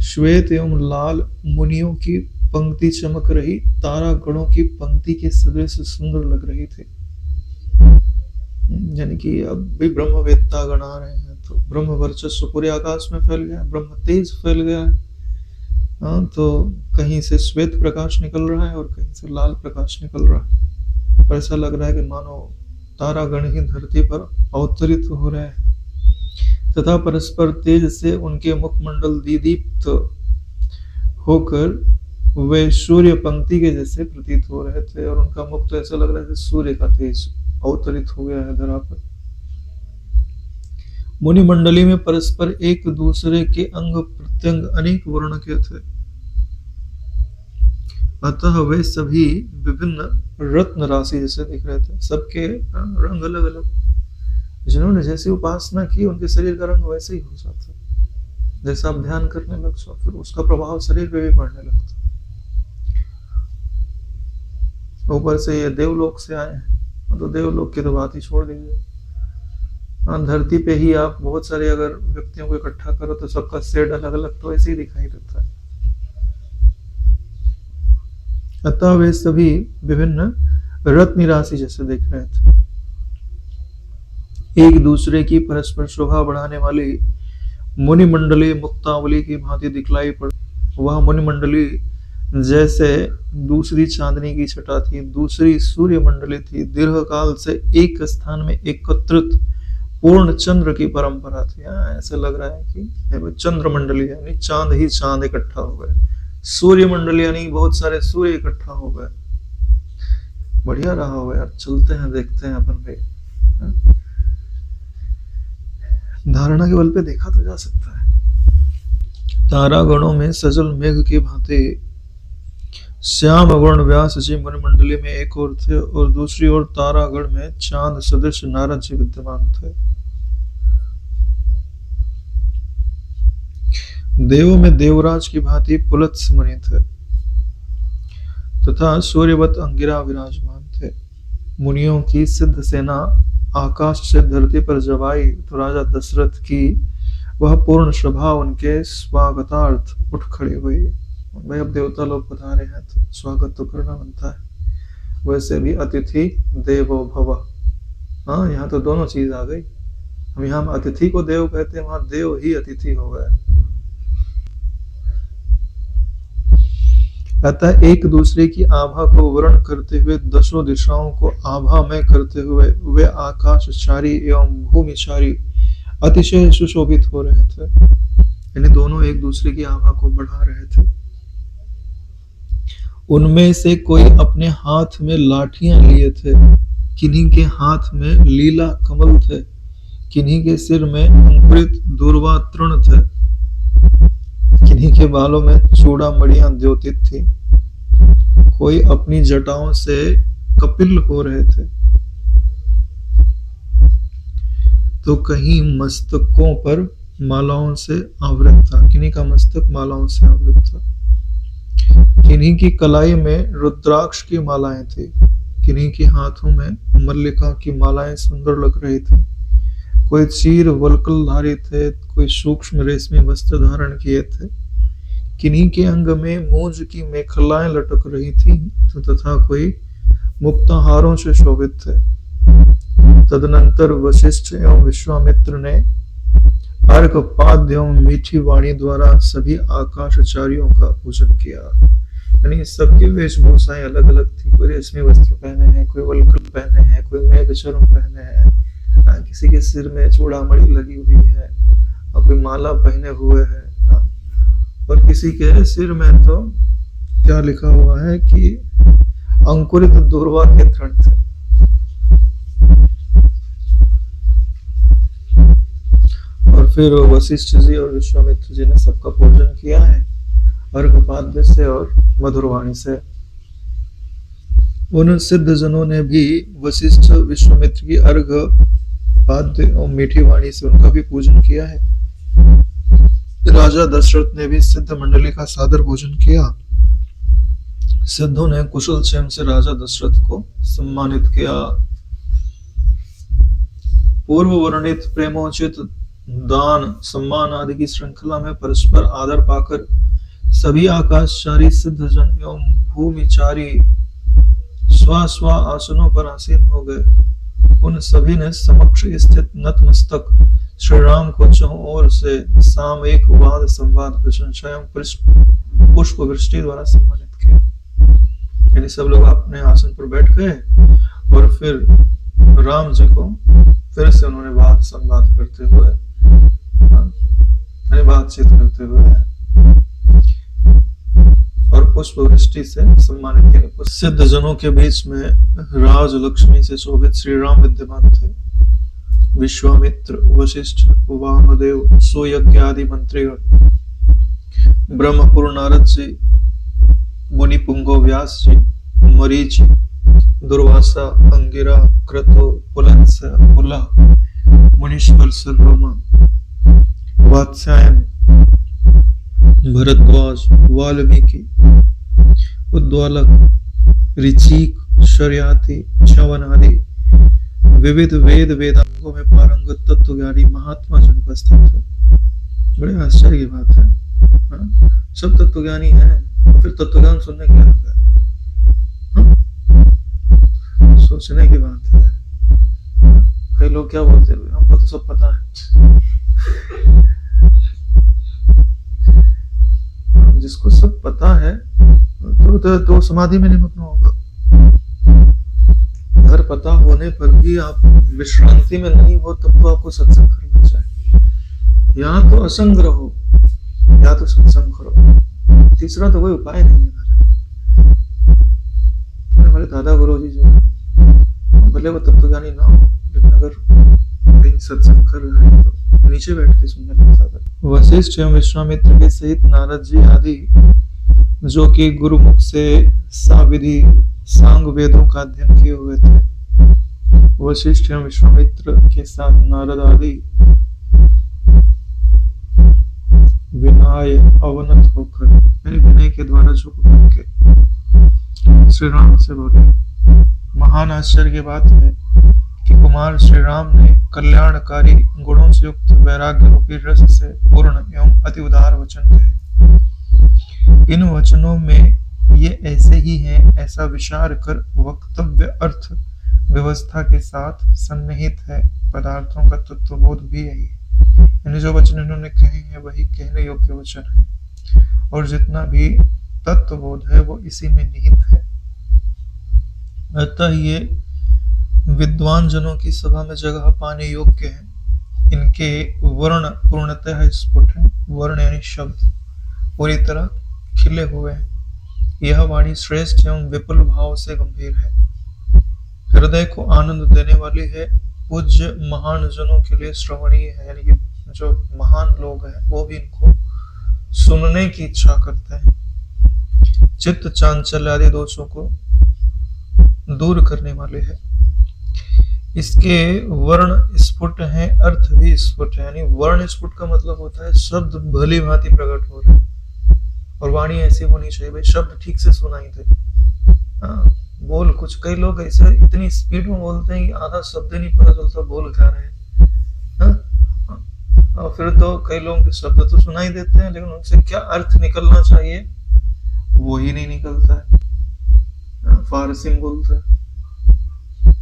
श्वेत एवं लाल मुनियों की पंक्ति चमक रही तारा गणों की पंक्ति के सदृश सुंदर लग रही थी। यानी कि अब भी ब्रह्मवेत्ता गण आ रहे हैं, तो ब्रह्म वर्चस्व पूरे आकाश में फैल गया, ब्रह्म तेज फैल गया है। हाँ, तो कहीं से श्वेत प्रकाश निकल रहा है और कहीं से लाल प्रकाश निकल रहा है। और ऐसा लग रहा है कि मानो तारा गण ही धरती पर अवतरित हो रहे हैं तथा परस्पर तेज से उनके मुखमंडल दीदीप्त होकर वे सूर्य पंक्ति के जैसे प्रतीत हो रहे थे। और उनका मुख तो ऐसा लग रहा है सूर्य का तेज अवतरित हो गया है धरा पर। मुनि मंडली में परस्पर एक दूसरे के अंग प्रत्यंग अनेक वर्ण के थे, अतः वे सभी विभिन्न रत्न राशि जैसे दिख रहे थे। सबके रंग अलग अलग, जिन्होंने जैसी उपासना की उनके शरीर का रंग वैसे ही हो जाता। जैसा आप ध्यान करने लग जाओ फिर उसका प्रभाव शरीर पे भी पड़ने लगता। ऊपर से ये देवलोक से आए हैं, तो देवलोक की तो बात ही छोड़ दीजिए। हाँ, धरती पे ही आप बहुत सारे अगर व्यक्तियों को इकट्ठा करो तो सबका शेड अलग अलग तो ऐसे ही दिखाई देता है। अतः वे सभी विभिन्न रत्न राशि जैसे दिख रहे थे। एक दूसरे की परस्पर शोभा बढ़ाने वाली मुनिमंडली मुक्तावली की भांति दिखलाई पड़। वह मुनिमंडली जैसे दूसरी चांदनी की छटा थी, दूसरी सूर्य मंडली थी। दीर्घ काल से एक स्थान में एकत्रित पूर्ण चंद्र की परंपरा थी। ऐसा लग रहा है कि चंद्र मंडली यानी चांद ही चांद इकट्ठा हो गए, सूर्य मंडल यानी बहुत सारे सूर्य इकट्ठा हो गए। बढ़िया रहा होगा यार, चलते हैं देखते हैं अपन भी। धारणा के बल पे देखा तो जा सकता है। तारागणों में सजल मेघ की भांति श्याम वर्ण व्यास जी मुनिमंडली में एक ओर थे और दूसरी ओर तारागण में चांद सदृश नारद जी विद्यमान थे। देवों में देवराज की भांति पुलत्स मुनि थे तथा सूर्यवत अंगिरा विराजमान थे। मुनियों की सिद्ध सेना आकाश से धरती पर जब आई तो राजा दशरथ की वह पूर्ण सभा उनके स्वागतार्थ उठ खड़ी हुई। भाई अब देवता लोग पधारे हैं तो स्वागत तो करना बनता है। वैसे भी अतिथि देवो भव। हाँ, यहाँ तो दोनों चीज आ गई। हम यहाँ अतिथि को देव कहते हैं, वहां देव ही अतिथि हो गए। अतः एक दूसरे की आभा को वर्ण करते हुए दसों दिशाओं को आभा में करते हुए वे आकाशचारी एवं भूमिचारी अतिशय सुशोभित हो रहे थे। यानी दोनों एक दूसरे की आभा को बढ़ा रहे थे। उनमें से कोई अपने हाथ में लाठियां लिए थे, किन्हीं के हाथ में लीला कमल थे, किन्हीं के सिर में अंकुरित दूर्वा तृण थे, किन्हीं के बालों में चूड़ामणियां द्योतित थी, कोई अपनी जटाओं से कपिल हो रहे थे, तो कहीं मस्तकों पर मालाओं से आवृत था। किन्हीं का मस्तक मालाओं से आवृत था। किन्हीं की कलाई में रुद्राक्ष की मालाएं थी, किन्हीं के हाथों में मल्लिका की मालाएं सुंदर लग रही थी। कोई चीर वल्कलधारी थे, कोई सूक्ष्म रेशमी वस्त्र धारण किए थे, किन्हीं के अंग में मूंज की मेखलाएं लटक रही थी तो तथा कोई मुक्ताहारों से शोभित थे। तदनंतर वशिष्ठ एवं विश्वामित्र ने अर्घपाद्य एवं मीठी वाणी द्वारा सभी आकाशचारियों का पूजन किया। यानी सबकी वेशभूषाएं अलग अलग थी। कोई रेशमी वस्त्र पहने हैं, कोई वल्कल पहने हैं, कोई मेघचर्म पहने हैं, किसी के सिर में चूड़ामणि लगी हुई है और कोई माला पहने हुए है, और किसी के सिर में तो क्या लिखा हुआ है कि अंकुरित दूर्वा के तृण थे। और फिर वशिष्ठ जी और विश्वामित्र जी ने सबका पूजन किया है अर्घपाद्य से और मधुरवाणी से। उन सिद्ध जनों ने भी वशिष्ठ विश्वामित्र की अर्घपाद्य और मीठी वाणी से उनका भी पूजन किया है। राजा दशरथ ने भी सिद्ध मंडली का सादर भोजन किया। सिद्धों ने कुशल क्षेम से राजा दशरथ को सम्मानित किया। पूर्व वर्णित प्रेमोचित दान सम्मान आदि की श्रृंखला में परस्पर आदर पाकर सभी आकाशचारी सिद्ध जन एवं भूमिचारी स्व स्व आसनों पर आसीन हो गए। उन सभी ने समक्ष स्थित नतमस्तक श्री राम को चहुं ओर से सामयिक वाद संवाद प्रशंसा एवं पुष्प वृष्टि द्वारा सम्मानित किया। यानी सब लोग अपने आसन पर बैठ गए और फिर राम जी को फिर से उन्होंने वाद संवाद करते हुए बातचीत करते हुए और पुष्प वृष्टि से सम्मानित किया। सिद्ध जनों के बीच में राज लक्ष्मी से शोभित श्री राम विद्यमान थे। विश्वामित्र, वशिष्ठ, वामदेव, सुयज्ञ आदि मंत्रीगण, ब्रह्मपुर नारद जी, मुनिपुंगो व्यास जी, मरीचि, दुर्वासा, अंगिरा, क्रतु, पुलत्स, पुला, मुनीश्वर सर्वमा, वात्स्यायन, भरद्वाज, वाल्मीकि, उद्वालक, ऋचिक, शर्याति, च्यवन आदि विविध वेद वेदांगों में पारंगत तत्वज्ञानी महात्मा जन उपस्थित थे। बड़े आश्चर्य की बात है, हाँ? सब तत्वज्ञानी हैं और फिर तत्वज्ञान सुनने क्या होगा, हाँ? सोचने की बात है। कई लोग क्या बोलते हैं, हमको तो सब पता है। जिसको सब पता है तो समाधि में निमग्न होगा। अगर पता होने पर भी आप विश्रांति में नहीं हो, तब तो आपको सत्संग करना चाहिए। या तो असंग रहो या तो सत्संग करो, तीसरा तो कोई उपाय नहीं है। हमारे दादा गुरु जी जो है, भले वो तत्वज्ञानी ना हो, लेकिन अगर कहीं सत्संग कर रहे हैं तो नीचे बैठ के सुनने लगता था। वशिष्ठ एवं विश्वामित्र के सहित नारद जी आदि, जो कि गुरुमुख से साविधि सांग वेदों का अध्ययन किए हुए थे, वशिष्ठ एवं विश्वामित्र के साथ नारद आदि विनय अवनत होकर, यानी विनय के द्वारा झुक करके श्री राम से बोले। महान आश्चर्य की बात है कि कुमार श्री राम ने कल्याणकारी गुणों से युक्त वैराग्य रूपी रस से पूर्ण एवं अति उदार वचन कहे। इन वचनों में ये ऐसे ही हैं, ऐसा विचार कर वक्तव्य अर्थ व्यवस्था के साथ सन्निहित है। पदार्थों का तत्वबोध भी यही है, यानी जो वचन इन्होंने कहे हैं वही कहने योग्य वचन है, और जितना भी तत्वबोध है वो इसी में निहित है। अतः ये विद्वान जनों की सभा में जगह पाने योग्य है। इनके वर्ण पूर्णतः स्फुट है, वर्ण यानी शब्द पूरी तरह खिले हुए हैं। यह वाणी श्रेष्ठ एवं विपुल भाव से गंभीर है, हृदय को आनंद देने वाली है, पूज्य महान जनों के लिए श्रवणीय है, यानी कि जो महान लोग हैं वो भी इनको सुनने की इच्छा करते हैं। चित्त चांचल्य आदि दोषों को दूर करने वाले हैं। इसके वर्ण स्फुट हैं, अर्थ भी स्फुट है, यानी वर्ण स्फुट का मतलब होता है शब्द भली भांति प्रकट हो रहे हैं, और वाणी ऐसी होनी चाहिए भाई शब्द ठीक से सुनाई दे। हाँ, बोल कुछ, कई लोग ऐसे इतनी स्पीड में बोलते हैं कि आधा शब्द नहीं पता चलता बोल क्या रहे हैं। हाँ? और फिर तो कई लोगों के शब्द तो सुनाई देते हैं, लेकिन उनसे क्या अर्थ निकलना चाहिए वो ही नहीं निकलता है। फारसी में बोलते हैं,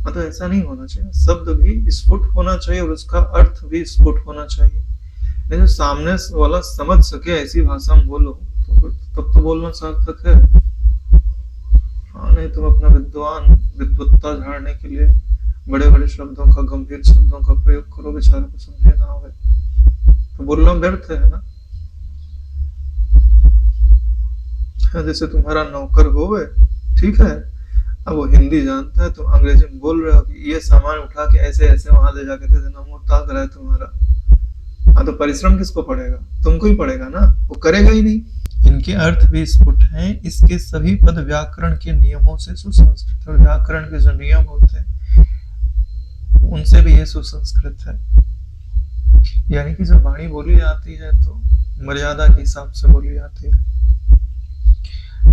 मतलब ऐसा नहीं होना चाहिए। शब्द भी स्फुट होना चाहिए और उसका अर्थ भी स्फुट होना चाहिए। लेकिन सामने वाला समझ सके ऐसी भाषा में बोलो तो तब तो बोलना सार्थक है। हाँ, नहीं तुम अपना विद्वत्ता झाड़ने के लिए बड़े बड़े शब्दों का, गंभीर शब्दों का प्रयोग करो, बेचारे को समझे ना आवे तो बोलना व्यर्थ है ना। जैसे तुम्हारा नौकर होवे, ठीक है, अब वो हिंदी जानता है, तुम अंग्रेजी में बोल रहे हो कि ये सामान उठा के ऐसे ऐसे वहां ले जाके दे देना, मुंह ताक रहा है तुम्हारा। हाँ, तो परिश्रम किसको पड़ेगा? तुमको ही पड़ेगा ना, वो करेगा ही नहीं। इनके अर्थ भी स्फुट हैं। इसके सभी पद व्याकरण के नियमों से सुसंस्कृत है। व्याकरण के जो नियम होते हैं उनसे भी ये सुसंस्कृत है, यानी कि जब वाणी बोली जाती है तो मर्यादा के हिसाब से बोली जाती है।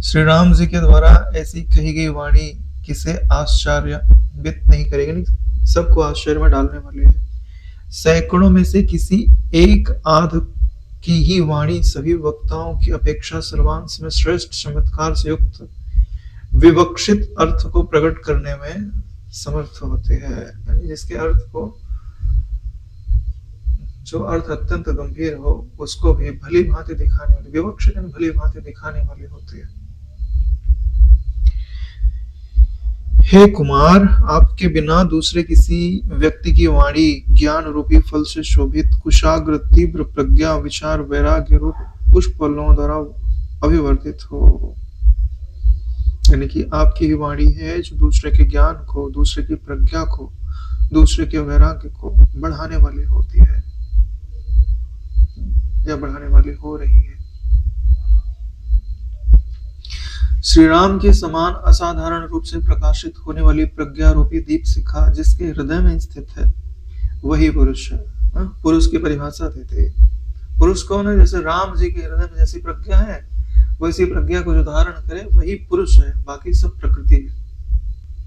श्री राम जी के द्वारा ऐसी कही गई वाणी किसे आश्चर्यवित नहीं करेगी, नहीं सबको आश्चर्य में डालने वाली है। सैकड़ों में से किसी एक आध की ही वाणी सभी वक्ताओं की अपेक्षा सर्वांश में श्रेष्ठ चमत्कार से युक्त विवक्षित अर्थ को प्रकट करने में समर्थ होते हैं, यानी जिसके अर्थ को, जो अर्थ अत्यंत गंभीर हो उसको भी भली भांति दिखाने वाली, विवक्षित भली भांति दिखाने वाली होती है। हे कुमार, आपके बिना दूसरे किसी व्यक्ति की वाणी ज्ञान रूपी फल से शोभित कुशाग्र तीव्र प्रज्ञा विचार वैराग्य रूप पुष्प फलों द्वारा अभिवर्धित हो, यानी कि आपकी ही वाणी है जो दूसरे के ज्ञान को, दूसरे की प्रज्ञा को, दूसरे के वैराग्य को बढ़ाने वाली होती है या बढ़ाने वाली हो रही है। श्री राम के समान असाधारण रूप से प्रकाशित होने वाली प्रज्ञा रूपी दीप शिखा जिसके हृदय में स्थित है वही पुरुष है। पुरुष की परिभाषा देते, पुरुष कौन है? जैसे राम जी के हृदय में जैसी प्रज्ञा है वैसी प्रज्ञा को जो धारण करे वही पुरुष है, बाकी सब प्रकृति है।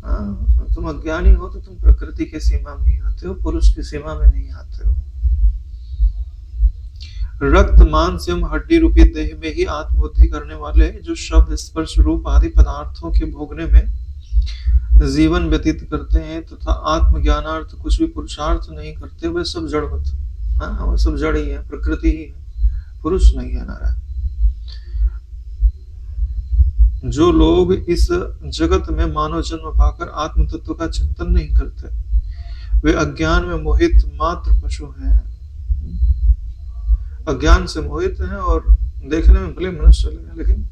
हाँ, तुम अज्ञानी हो तो तुम प्रकृति की सीमा में ही आते हो, पुरुष की सीमा में नहीं आते हो। रक्त मांस एवं हड्डी रूपी देह में ही आत्मबुद्धि करने वाले जो शब्द स्पर्श रूप आदि पदार्थों के भोगने में जीवन व्यतीत करते हैं तथा आत्मज्ञानार्थ कुछ भी पुरुषार्थ नहीं करते, वे सब जड़ होते। हाँ, वो सब जड़ ही है, प्रकृति ही है, पुरुष नहीं है नारायण। जो लोग इस जगत में मानव जन्म पाकर आत्म तत्व का चिंतन नहीं करते, वे अज्ञान में मोहित मात्र पशु हैं। अज्ञान से मोहित हैं और देखने में भले मनुष्य लगे, लेकिन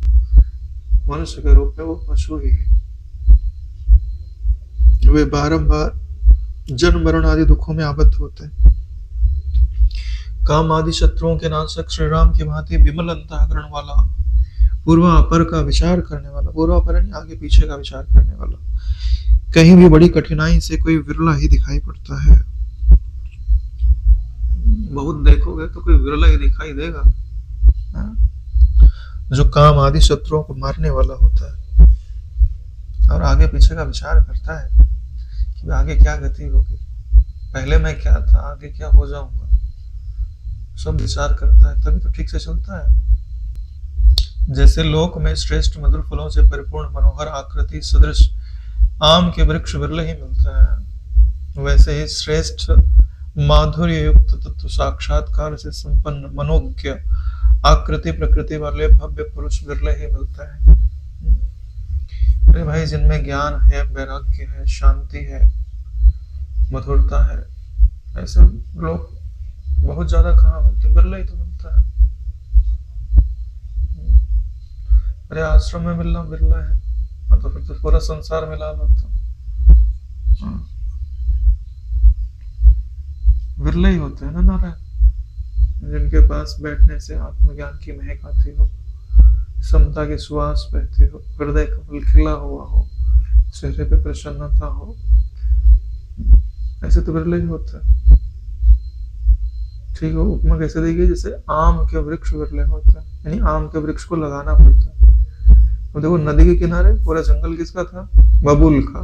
मनुष्य के रूप में वो पशु ही है। वे बारंबार जन्म मरण आदि दुखों में आबद्ध होते हैं। काम आदि शत्रुओं के नाशक श्री राम की भांति विमल अंतःकरण वाला, पूर्वापर का विचार करने वाला, पूर्वापर यानी आगे पीछे का विचार करने वाला, कहीं भी बड़ी कठिनाई से कोई विरला ही दिखाई पड़ता है। बहुत देखोगे तो कोई विरला ही दिखाई देगा, जो काम आदि शत्रुओं को मारने वाला होता है और आगे पीछे का विचार करता है कि आगे क्या गति होगी, पहले मैं क्या था, आगे क्या हो जाऊंगा, सब विचार करता है, तभी तो ठीक से चलता है। जैसे लोक में श्रेष्ठ मधुर फलों से परिपूर्ण मनोहर आकृति सदृश आम के वृक्ष विरले ही मिलता है, वैसे ही श्रेष्ठ माधुर्य युक्त तत्व साक्षात्कार से संपन्न मनोज्ञ आकृति प्रकृति वाले भव्य पुरुष विरले ही मिलता है। अरे भाई, जिनमें ज्ञान है, वैराग्य है, शांति है, मधुरता है, ऐसे लोग बहुत ज्यादा कहाँ मिलते, बिरला ही तो मिलता है। अरे आश्रम में मिलना बिरला है, तो फिर तो पूरा संसार मिला लो तो बिरला ही होते हैं ना नारायण। जिनके पास बैठने से आत्मज्ञान की महक आती हो, समता की सुवास बहती हो, हृदय कमल खिला हुआ हो, चेहरे पे प्रसन्नता हो, ऐसे तो बिरले ही होता है। ठीक है, उपमा कैसे दी गई, जैसे आम के वृक्ष विरले होता है, यानी आम के वृक्ष को लगाना पड़ता है। तो देखो नदी के किनारे पूरा जंगल किसका था, बबूल का,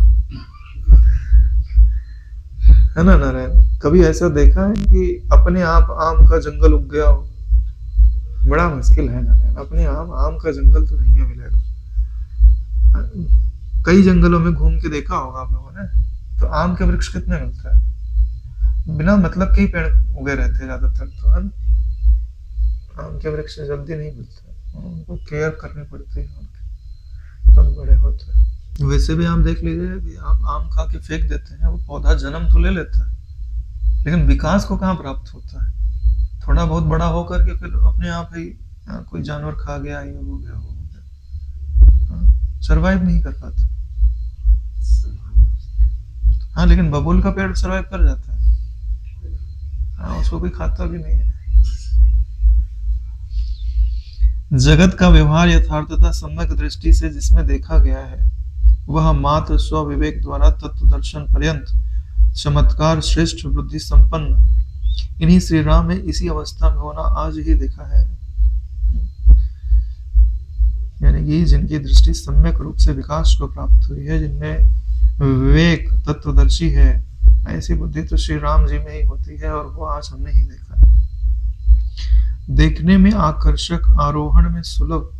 है ना नारायण। कभी ऐसा देखा है कि अपने आप आम का जंगल उग गया हो, बड़ा मुश्किल है नारायण, अपने आप आम का जंगल तो नहीं मिलेगा। कई जंगलों में घूम के देखा होगा आप लोगों ने, तो आम के वृक्ष कितने मिलते हैं, बिना मतलब के ही पेड़ उगे रहते हैं ज्यादातर, तो है आम के वृक्ष जल्दी नहीं मिलते, उनको केयर करनी पड़ती है, उनकी तब बड़े होते हैं। वैसे भी आप देख लीजिए, आप आम खा के फेंक देते हैं, वो पौधा जन्म तो ले लेता है, लेकिन विकास को कहाँ प्राप्त होता है। थोड़ा बहुत बड़ा होकर के फिर अपने आप ही कोई जानवर खा गया, ये हो गया, वो हो गया, सरवाइव नहीं कर पाता। हाँ, लेकिन बबूल का पेड़ सरवाइव कर जाता है, उसको कोई खाता भी नहीं है। जगत का व्यवहार यथार्थता सम्यक दृष्टि से जिसमें देखा गया है, वह मात्र स्व विवेक द्वारा तत्व दर्शन पर्यंत चमत्कार श्रेष्ठ बुद्धि संपन्न इन्हीं श्री राम में इसी अवस्था में होना आज ही देखा है। यानी कि जिनकी दृष्टि सम्यक रूप से विकास को प्राप्त हुई है, जिनमें विवेक तत्वदर्शी है, ऐसी बुद्धि तो श्री राम जी में ही होती है, और वो आज हमने ही देखा। देखने में आकर्षक, आरोहण में सुलभ,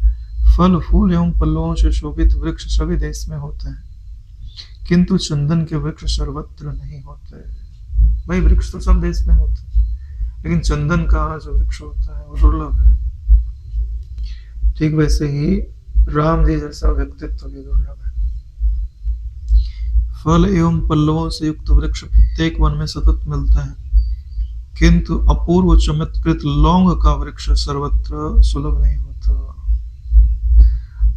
फल फूल एवं पल्लवों से शोभित वृक्ष सभी देश में होते हैं, किंतु चंदन के वृक्ष सर्वत्र नहीं होते। भाई, वृक्ष तो सब देश में होते हैं, लेकिन चंदन का जो वृक्ष होता है वो दुर्लभ है। ठीक वैसे ही राम जी जैसा व्यक्तित्व भी दुर्लभ है। फल एवं पल्लवों से युक्त वृक्ष प्रत्येक वन में सतत मिलता है, किंतु अपूर्व चमत्कृत लौंग का वृक्ष सर्वत्र सुलभ नहीं होता।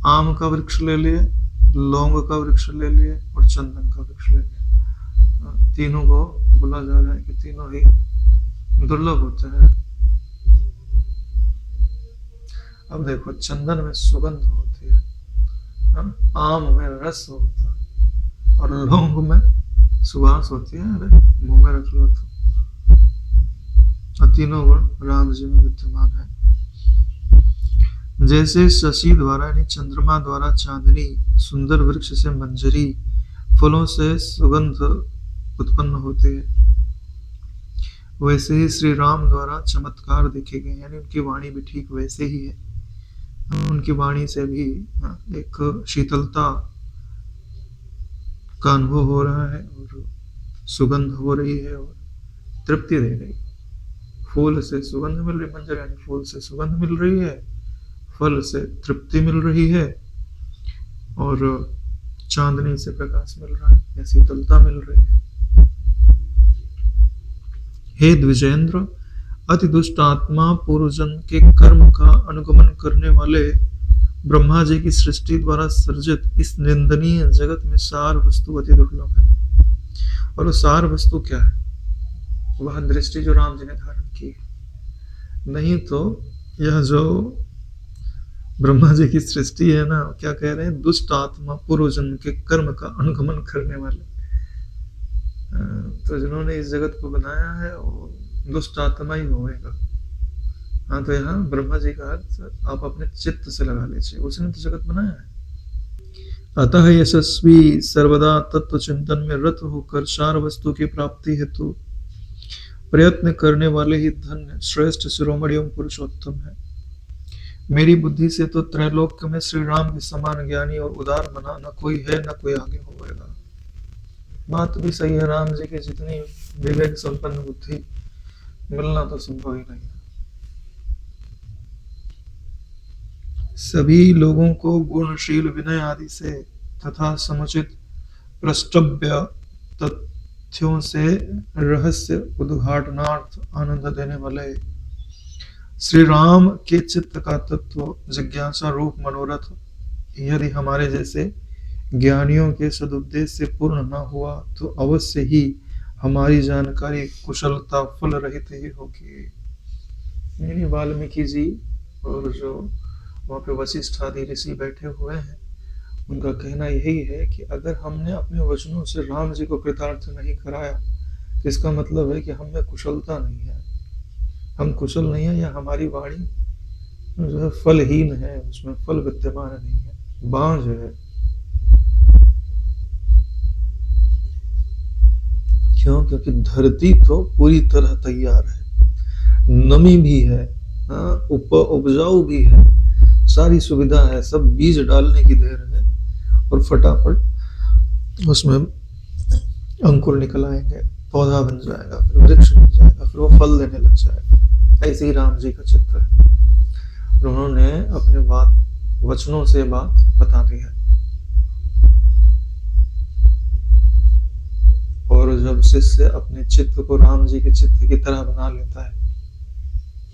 आम का वृक्ष ले लिए, लौंग का वृक्ष ले लिए और चंदन का वृक्ष ले लिए, तीनों को बोला जा रहा है कि तीनों ही दुर्लभ होते हैं। अब देखो, चंदन में सुगंध होती है, आम में रस होता है, और लौंग में सुवास होती है। अरे मुंह में रख लो तो। तीनों गुण राम जी में विद्यमान है। जैसे शशि द्वारा यानी चंद्रमा द्वारा चांदनी, सुंदर वृक्ष से मंजरी, फलों से सुगंध उत्पन्न होती है, वैसे ही श्री राम द्वारा चमत्कार देखे गए, यानी उनकी वाणी भी ठीक वैसे ही है। उनकी वाणी से भी एक शीतलता का अनुभव हो रहा है और सुगंध हो रही है और तृप्ति दे रही है। फूल से सुगंध मिल रही, मंजर यानी फूल से सुगंध मिल रही है, फल से तृप्ति मिल रही है और चांदनी से प्रकाश मिल रहा है या शीतलता मिल रही है। हे द्विजेंद्र, अति दुष्ट आत्मा पूर्वजन के कर्म का अनुगमन करने वाले ब्रह्मा जी की सृष्टि द्वारा सर्जित इस निंदनीय जगत में सार वस्तु अति दुर्लभ है। और वो सार वस्तु क्या है? वह दृष्टि जो राम जी ने धारण की है। नहीं तो यह जो ब्रह्मा जी की सृष्टि है ना, क्या कह रहे हैं? दुष्ट आत्मा पूर्वजन्म के कर्म का अनुगमन करने वाले। तो जिन्होंने इस जगत को बनाया है वो दुष्ट आत्मा ही होएगा। हाँ, तो यहाँ ब्रह्मा जी का अर्थ आप अपने चित्त से लगा लीजिए, उसने तो जगत बनाया है। अतः यशस्वी सर्वदा तत्व चिंतन में रत होकर सार वस्तु की प्राप्ति हेतु प्रयत्न करने वाले ही धन्य श्रेष्ठ शिरोमणि एवं पुरुषोत्तम है। मेरी बुद्धि से तो त्रैलोक्य में श्री राम के समान ज्ञानी और उदार बना न कोई है, न कोई आगे होगा। बात भी सही है, राम जी की जितनी विवेक संपन्न बुद्धि मिलना तो संभव ही नहीं है। सभी लोगों को गुणशील विनय आदि से तथा समुचित प्रष्टव्य तथ्यों से रहस्य उद्घाटनार्थ आनंद देने वाले श्री राम के चित्त का तत्व जिज्ञासा रूप मनोरथ यदि हमारे जैसे ज्ञानियों के सदुद्देश्य से पूर्ण न हुआ तो अवश्य ही हमारी जानकारी कुशलता फल रहित ही होगी। यानी वाल्मीकि जी और जो वहाँ पे वशिष्ठ आदि ऋषि बैठे हुए हैं, उनका कहना यही है कि अगर हमने अपने वचनों से राम जी को कृतार्थ नहीं कराया तो इसका मतलब है कि हमें कुशलता नहीं है, हम कुशल नहीं है, या हमारी वाणी जो है फलहीन है, उसमें फल विद्यमान नहीं है, बांझ है। क्यों? क्योंकि धरती तो पूरी तरह तैयार है, नमी भी है, उपजाऊ भी है, सारी सुविधा है, सब बीज डालने की देर है और फटाफट उसमें अंकुर निकल आएंगे, पौधा बन जाएगा, फिर वृक्ष बन जाएगा, फिर वो फल देने लग जाएगा। ऐसे ही राम जी का चित्र है और उन्होंने अपने वचनों से बात बता दी है। और जब शिष्य अपने चित्त को राम जी के चित्त की तरह बना लेता है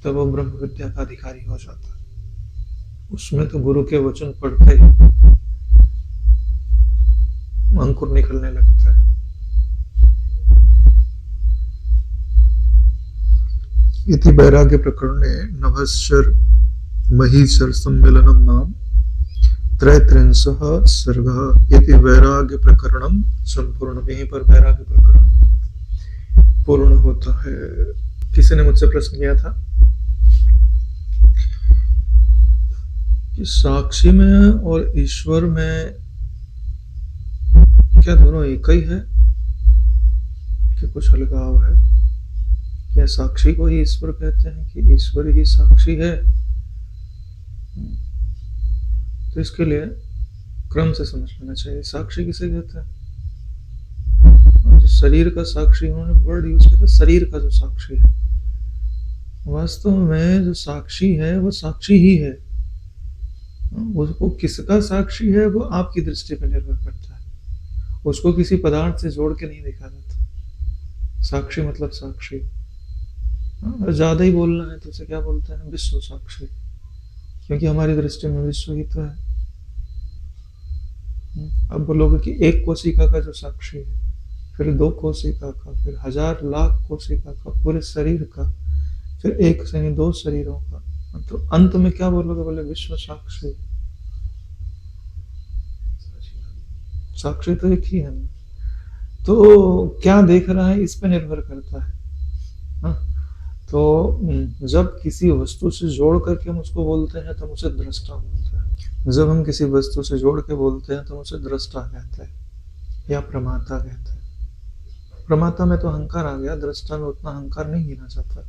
तब वो ब्रह्म विद्या का अधिकारी हो जाता है। उसमें तो गुरु के वचन पढ़ते ही अंकुर निकलने लगता है। इति वैराग्य प्रकरणे नभश्चर महीचर सम्मेलनम नाम त्रैत्रिंशः सर्गः इति वैराग्य प्रकरणम संपूर्ण। यहीं पर वैराग्य प्रकरण पूर्ण होता है। किसी ने मुझसे प्रश्न किया था कि साक्षी में और ईश्वर में क्या दोनों एक ही है कि कुछ अलगाव है? क्या साक्षी को ही ईश्वर कहते हैं कि ईश्वर ही साक्षी है? तो इसके लिए क्रम से समझ लेना चाहिए। साक्षी किसे कहते हैं? जो शरीर का साक्षी, उन्होंने वर्ड यूज किया था शरीर का जो साक्षी है। वास्तव में जो साक्षी है वो साक्षी ही है। उसको किसका साक्षी है वो आपकी दृष्टि पर निर्भर करता है। उसको किसी पदार्थ से जोड़ के नहीं देखा जाता। साक्षी मतलब साक्षी। ज्यादा ही बोलना है तो उसे क्या बोलते हैं? विश्व साक्षी, क्योंकि हमारी दृष्टि में विश्व ही तो है। अब बोलोगे कि एक कोशिका का जो साक्षी है, फिर 2 कोशिका का, फिर 1000 लाख कोशिका का, पूरे शरीर का, फिर एक से नहीं 2 शरीरों का, तो अंत में क्या बोलोगे? बोले विश्व साक्षी। साक्षी तो एक ही है ना। तो क्या देख रहा है इस पे निर्भर करता है। तो जब किसी वस्तु से जोड़ करके हम उसको बोलते हैं तो हम उसे दृष्टा बोलते हैं। जब हम किसी वस्तु से जोड़ के बोलते हैं तो हम उसे दृष्टा कहते हैं। या प्रमाता कहते हैं। प्रमाता में तो अहंकार आ गया, दृष्टा में उतना अहंकार नहीं गिना जाता।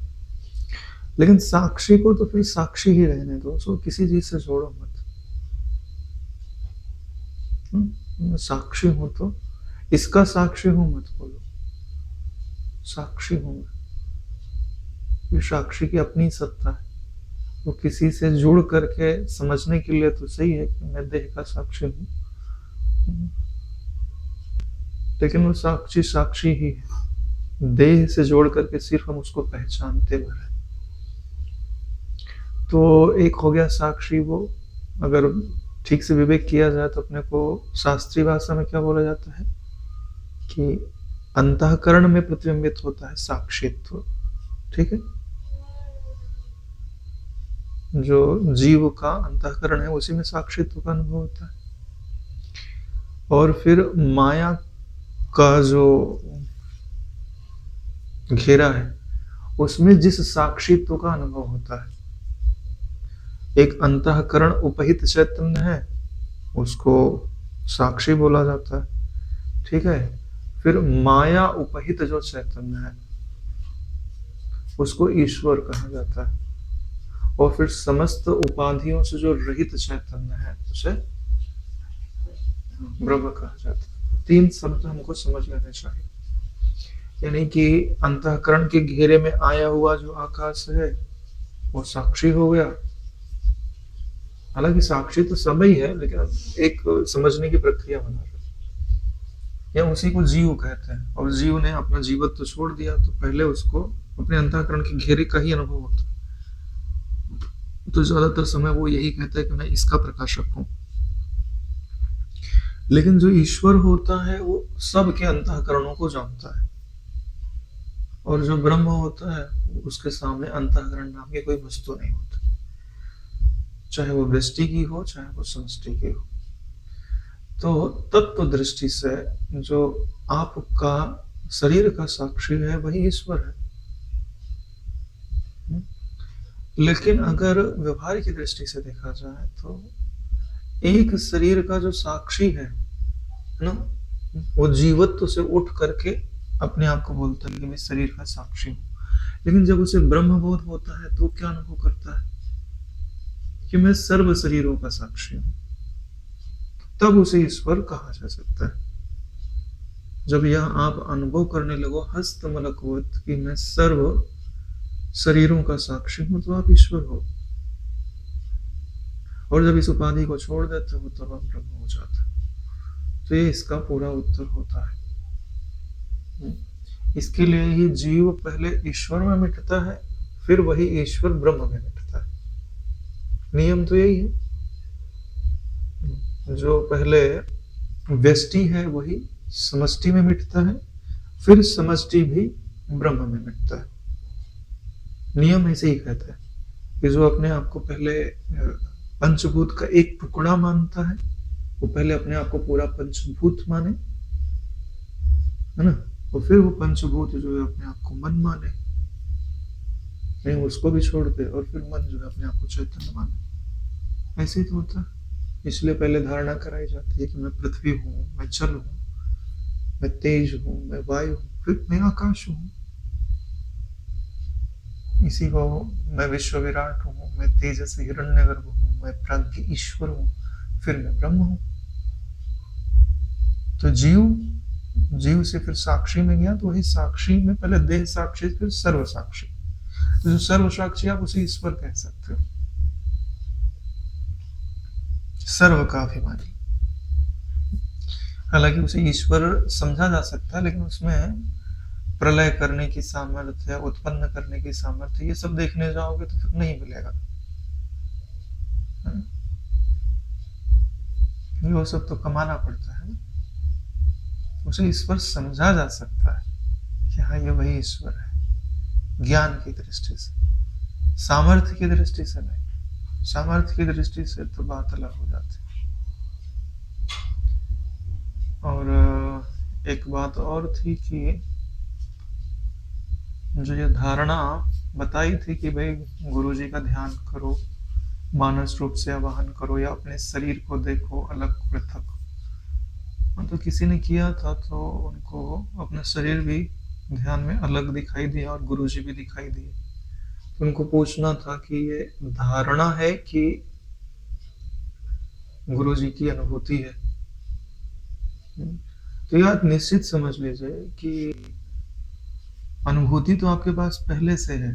लेकिन साक्षी को तो फिर साक्षी ही रहने दो, उसको किसी चीज से जोड़ो मत। साक्षी हूं तो इसका साक्षी हूं मत बोलो, साक्षी हूं मैं। ये साक्षी की अपनी सत्ता है, वो किसी से जुड़ करके समझने के लिए तो सही है कि मैं देह का साक्षी हूं, लेकिन वो साक्षी साक्षी ही है। देह से जोड़ करके सिर्फ हम उसको पहचानते हुए हैं। तो एक हो गया साक्षी, वो अगर ठीक से विवेक किया जाए तो अपने को शास्त्रीय भाषा में क्या बोला जाता है कि अंतःकरण में प्रतिबिंबित होता है साक्षित्व। ठीक है, जो जीव का अंतःकरण है उसी में साक्षित्व का अनुभव होता है। और फिर माया का जो घेरा है उसमें जिस साक्षित्व का अनुभव होता है, एक अंतःकरण उपहित चैतन्य है, उसको साक्षी बोला जाता है। ठीक है, फिर माया उपहित जो चैतन्य है उसको ईश्वर कहा जाता है। और फिर समस्त उपाधियों से जो रहित चैतन्य है उसे ब्रह्म कहा जाता है। तीन शब्द हमको समझ लेने चाहिए। यानी कि अंतःकरण के घेरे में आया हुआ जो आकाश है वो साक्षी हो गया। हालांकि साक्षी तो सब ही है, लेकिन एक समझने की प्रक्रिया बना रहे, या उसी को जीव कहते हैं। और जीव ने अपना जीवत्व तो छोड़ दिया, तो पहले उसको अपने अंतःकरण के घेरे का ही अनुभव होता है। तो ज्यादातर समय वो यही कहता है कि मैं इसका प्रकाशक हूं। लेकिन जो ईश्वर होता है वो सबके अंतःकरणों को जानता है। और जो ब्रह्म होता है उसके सामने अंतःकरण नाम की कोई वस्तु नहीं होती, चाहे वो वृष्टि की हो चाहे वो समष्टि की हो। तो तत्व दृष्टि से जो आपका शरीर का साक्षी है वही ईश्वर है। लेकिन अगर व्यवहार की दृष्टि से देखा जाए तो एक शरीर का जो साक्षी है ना, वो जीवत्व से उठ करके अपने आप को बोलता है कि मैं शरीर का साक्षी हूं। लेकिन जब उसे ब्रह्मबोध होता है तो क्या अनुभव करता है कि मैं सर्व शरीरों का साक्षी हूं। तब उसे ईश्वर कहा जा सकता है। जब यह आप अनुभव करने लगो हस्त मलकवत कि मैं सर्व शरीरों का साक्षी हूं, तो आप ईश्वर हो। और जब इस उपाधि को छोड़ देते हो तब आप ब्रह्म हो जाते हो। तो ये इसका पूरा उत्तर होता है। इसके लिए ही जीव पहले ईश्वर में मिटता है, फिर वही ईश्वर ब्रह्म में मिटता है। नियम तो यही है। जो पहले व्यष्टि है वही समष्टि में मिटता है, फिर समष्टि भी ब्रह्म में मिटता है। नियम ऐसे ही कहता है कि जो अपने आप को पहले पंचभूत का एक टुकड़ा मानता है वो पहले अपने आप को पूरा पंचभूत माने, है ना, और फिर वो पंचभूत जो है अपने आप को मन माने, नहीं उसको भी छोड़ दे, और फिर मन जो है अपने आप को चैतन्य माने। ऐसे ही तो होता है। इसलिए पहले धारणा कराई जाती है कि मैं पृथ्वी हूँ, मैं जल हूँ, मैं तेज हूँ, मैं वायु हूँ, फिर मैं आकाश हूँ। इसी को मैं विश्व विराट हूँ, मैं तेजस हिरण्यगर्भ हूँ, मैं प्राज्ञ ईश्वर हूँ, फिर मैं ब्रह्म हूँ। तो जीव से फिर साक्षी में गया, तो वही साक्षी में पहले देह साक्षी फिर सर्व साक्षी। तो जो सर्व साक्षी आप उसे ईश्वर कह सकते हो, सर्व का अभिमानी। हालांकि उसे ईश्वर समझा जा सकता है, लेकिन उसमें प्रलय करने की सामर्थ्य, उत्पन्न करने की सामर्थ्य, ये सब देखने जाओगे तो फिर नहीं मिलेगा। वो सब तो कमाना पड़ता है। उसे ईश्वर समझा जा सकता है कि हाँ ये वही ईश्वर है, ज्ञान की दृष्टि से, सामर्थ्य की दृष्टि से नहीं। सामर्थ्य की दृष्टि से तो बात अलग हो जाती है। और एक बात और थी कि जो ये धारणा बताई थी कि भाई गुरु जी का ध्यान करो, मानस रूप से आवाहन करो, या अपने शरीर को देखो अलग पृथक, तो किसी ने किया था तो उनको अपना शरीर भी ध्यान में अलग दिखाई दिया और गुरुजी भी दिखाई दिए। तो उनको पूछना था कि ये धारणा है कि गुरुजी की अनुभूति है। तो ये आप निश्चित समझ लीजिए कि अनुभूति तो आपके पास पहले से है,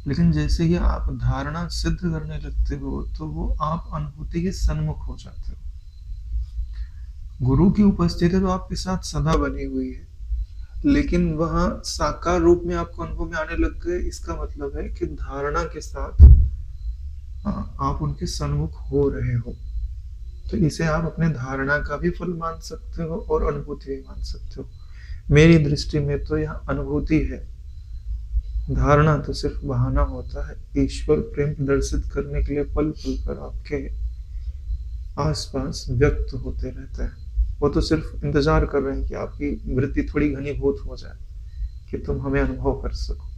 लेकिन जैसे ही आप धारणा सिद्ध करने लगते हो तो वो आप अनुभूति के सन्मुख हो जाते हो। गुरु की उपस्थिति तो आपके साथ सदा बनी हुई है, लेकिन वह साकार रूप में आपको अनुभव में आने लग गए, इसका मतलब है कि धारणा के साथ आप उनके सन्मुख हो रहे हो। तो इसे आप अपने धारणा का भी फल मान सकते हो और अनुभूति भी मान सकते हो। मेरी दृष्टि में तो यह अनुभूति है, धारणा तो सिर्फ बहाना होता है ईश्वर प्रेम प्रदर्शित करने के लिए पल पल पर आपके आसपास व्यक्त होते रहता है। वो तो सिर्फ इंतजार कर रहे हैं कि आपकी वृत्ति थोड़ी घनीभूत हो जाए कि तुम हमें अनुभव कर सको।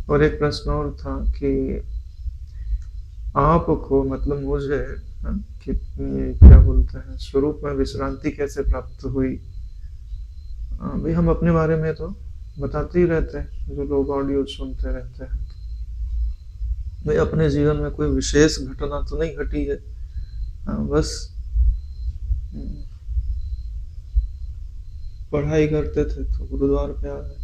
और एक प्रश्न और था कि आपको मतलब मुझे कि क्या बोलते हैं स्वरूप में विश्रांति कैसे प्राप्त हुई। भाई हम अपने बारे में तो बताते ही रहते हैं, जो लोग ऑडियो सुनते रहते हैं। भाई अपने जीवन में कोई विशेष घटना तो नहीं घटी है, बस पढ़ाई करते थे तो गुरुद्वार पे आ गए,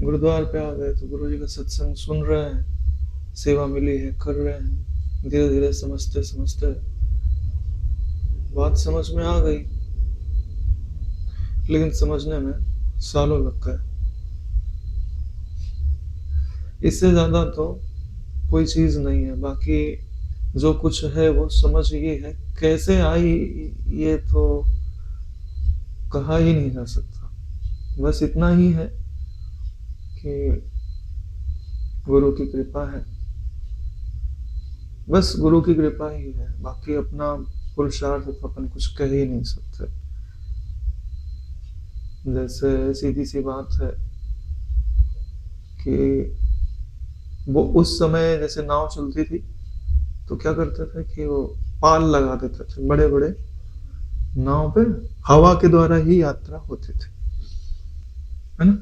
गुरुद्वार पे आ गए तो गुरुजी का सत्संग सुन रहे हैं, सेवा मिली है कर रहे हैं, धीरे धीरे समझते समझते बात समझ में आ गई, लेकिन समझने में सालों लग गए। इससे ज्यादा तो कोई चीज नहीं है, बाकी जो कुछ है वो समझ ये है, कैसे आई ये तो कहा ही नहीं जा सकता। बस इतना ही है कि गुरु की कृपा है, बस गुरु की कृपा ही है, बाकी अपना पुरुषार्थ तो अपन कुछ कह ही नहीं सकते। जैसे सीधी सी बात है कि वो उस समय जैसे नाव चलती थी तो क्या करते थे कि वो पाल लगा देते थे बड़े बड़े नाव पे, हवा के द्वारा ही यात्रा होती थी, है ना।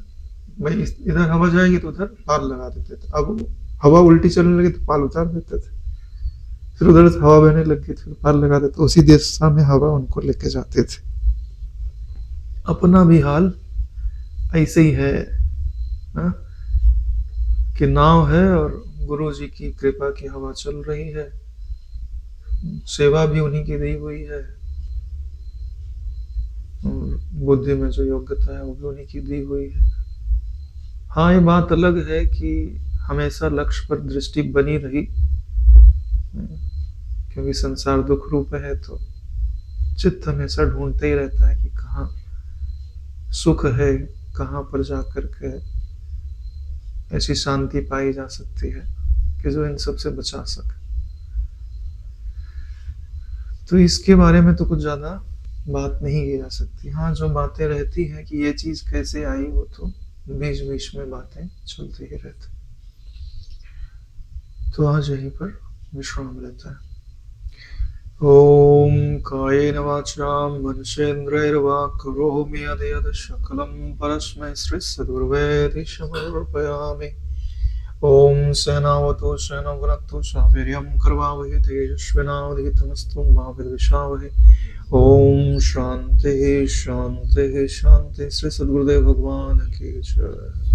भाई इधर हवा जाएगी तो उधर पाल लगा देते थे। अब हवा उल्टी चलने लगी तो पाल उतार देते थे, फिर उधर से हवा बहने लगी फिर पाल लगा देते, उसी दिशा में हवा उनको लेके जाते थे। अपना भी हाल ऐसे ही है ना? कि नाव है और गुरु जी की कृपा की हवा चल रही है, सेवा भी उन्हीं की दी हुई है, बुद्धि में जो योग्यता है वो भी उन्हीं की दी हुई है। हाँ, ये बात अलग है कि हमेशा लक्ष्य पर दृष्टि बनी रही, क्योंकि संसार दुख रूप है तो चित्त हमेशा ढूंढते ही रहता है कि कहाँ सुख है, कहाँ पर जाकर के ऐसी शांति पाई जा सकती है कि जो इन सब से बचा सके। तो इसके बारे में तो कुछ ज्यादा बात नहीं की जा सकती। हाँ, जो बातें रहती हैं कि ये चीज कैसे आई, वो तो बीच बीच में बातें चलती ही रहती। तो आज यहीं पर विश्राम लेता है। ओम कायेन वाचा मनसेन्द्रियर्वा करोमि यद्यत् सकलं परस्मै श्रीसद्गुरुवे समर्पयामि। ओम सहनावतु सहनौ भुनक्तु सह वीर्यं करवावहै तेजस्विनावधीतमस्तु मा विद्विषावहै। ओम शांति शांति शांति। श्री सद्गुरुदेव भगवान की जय।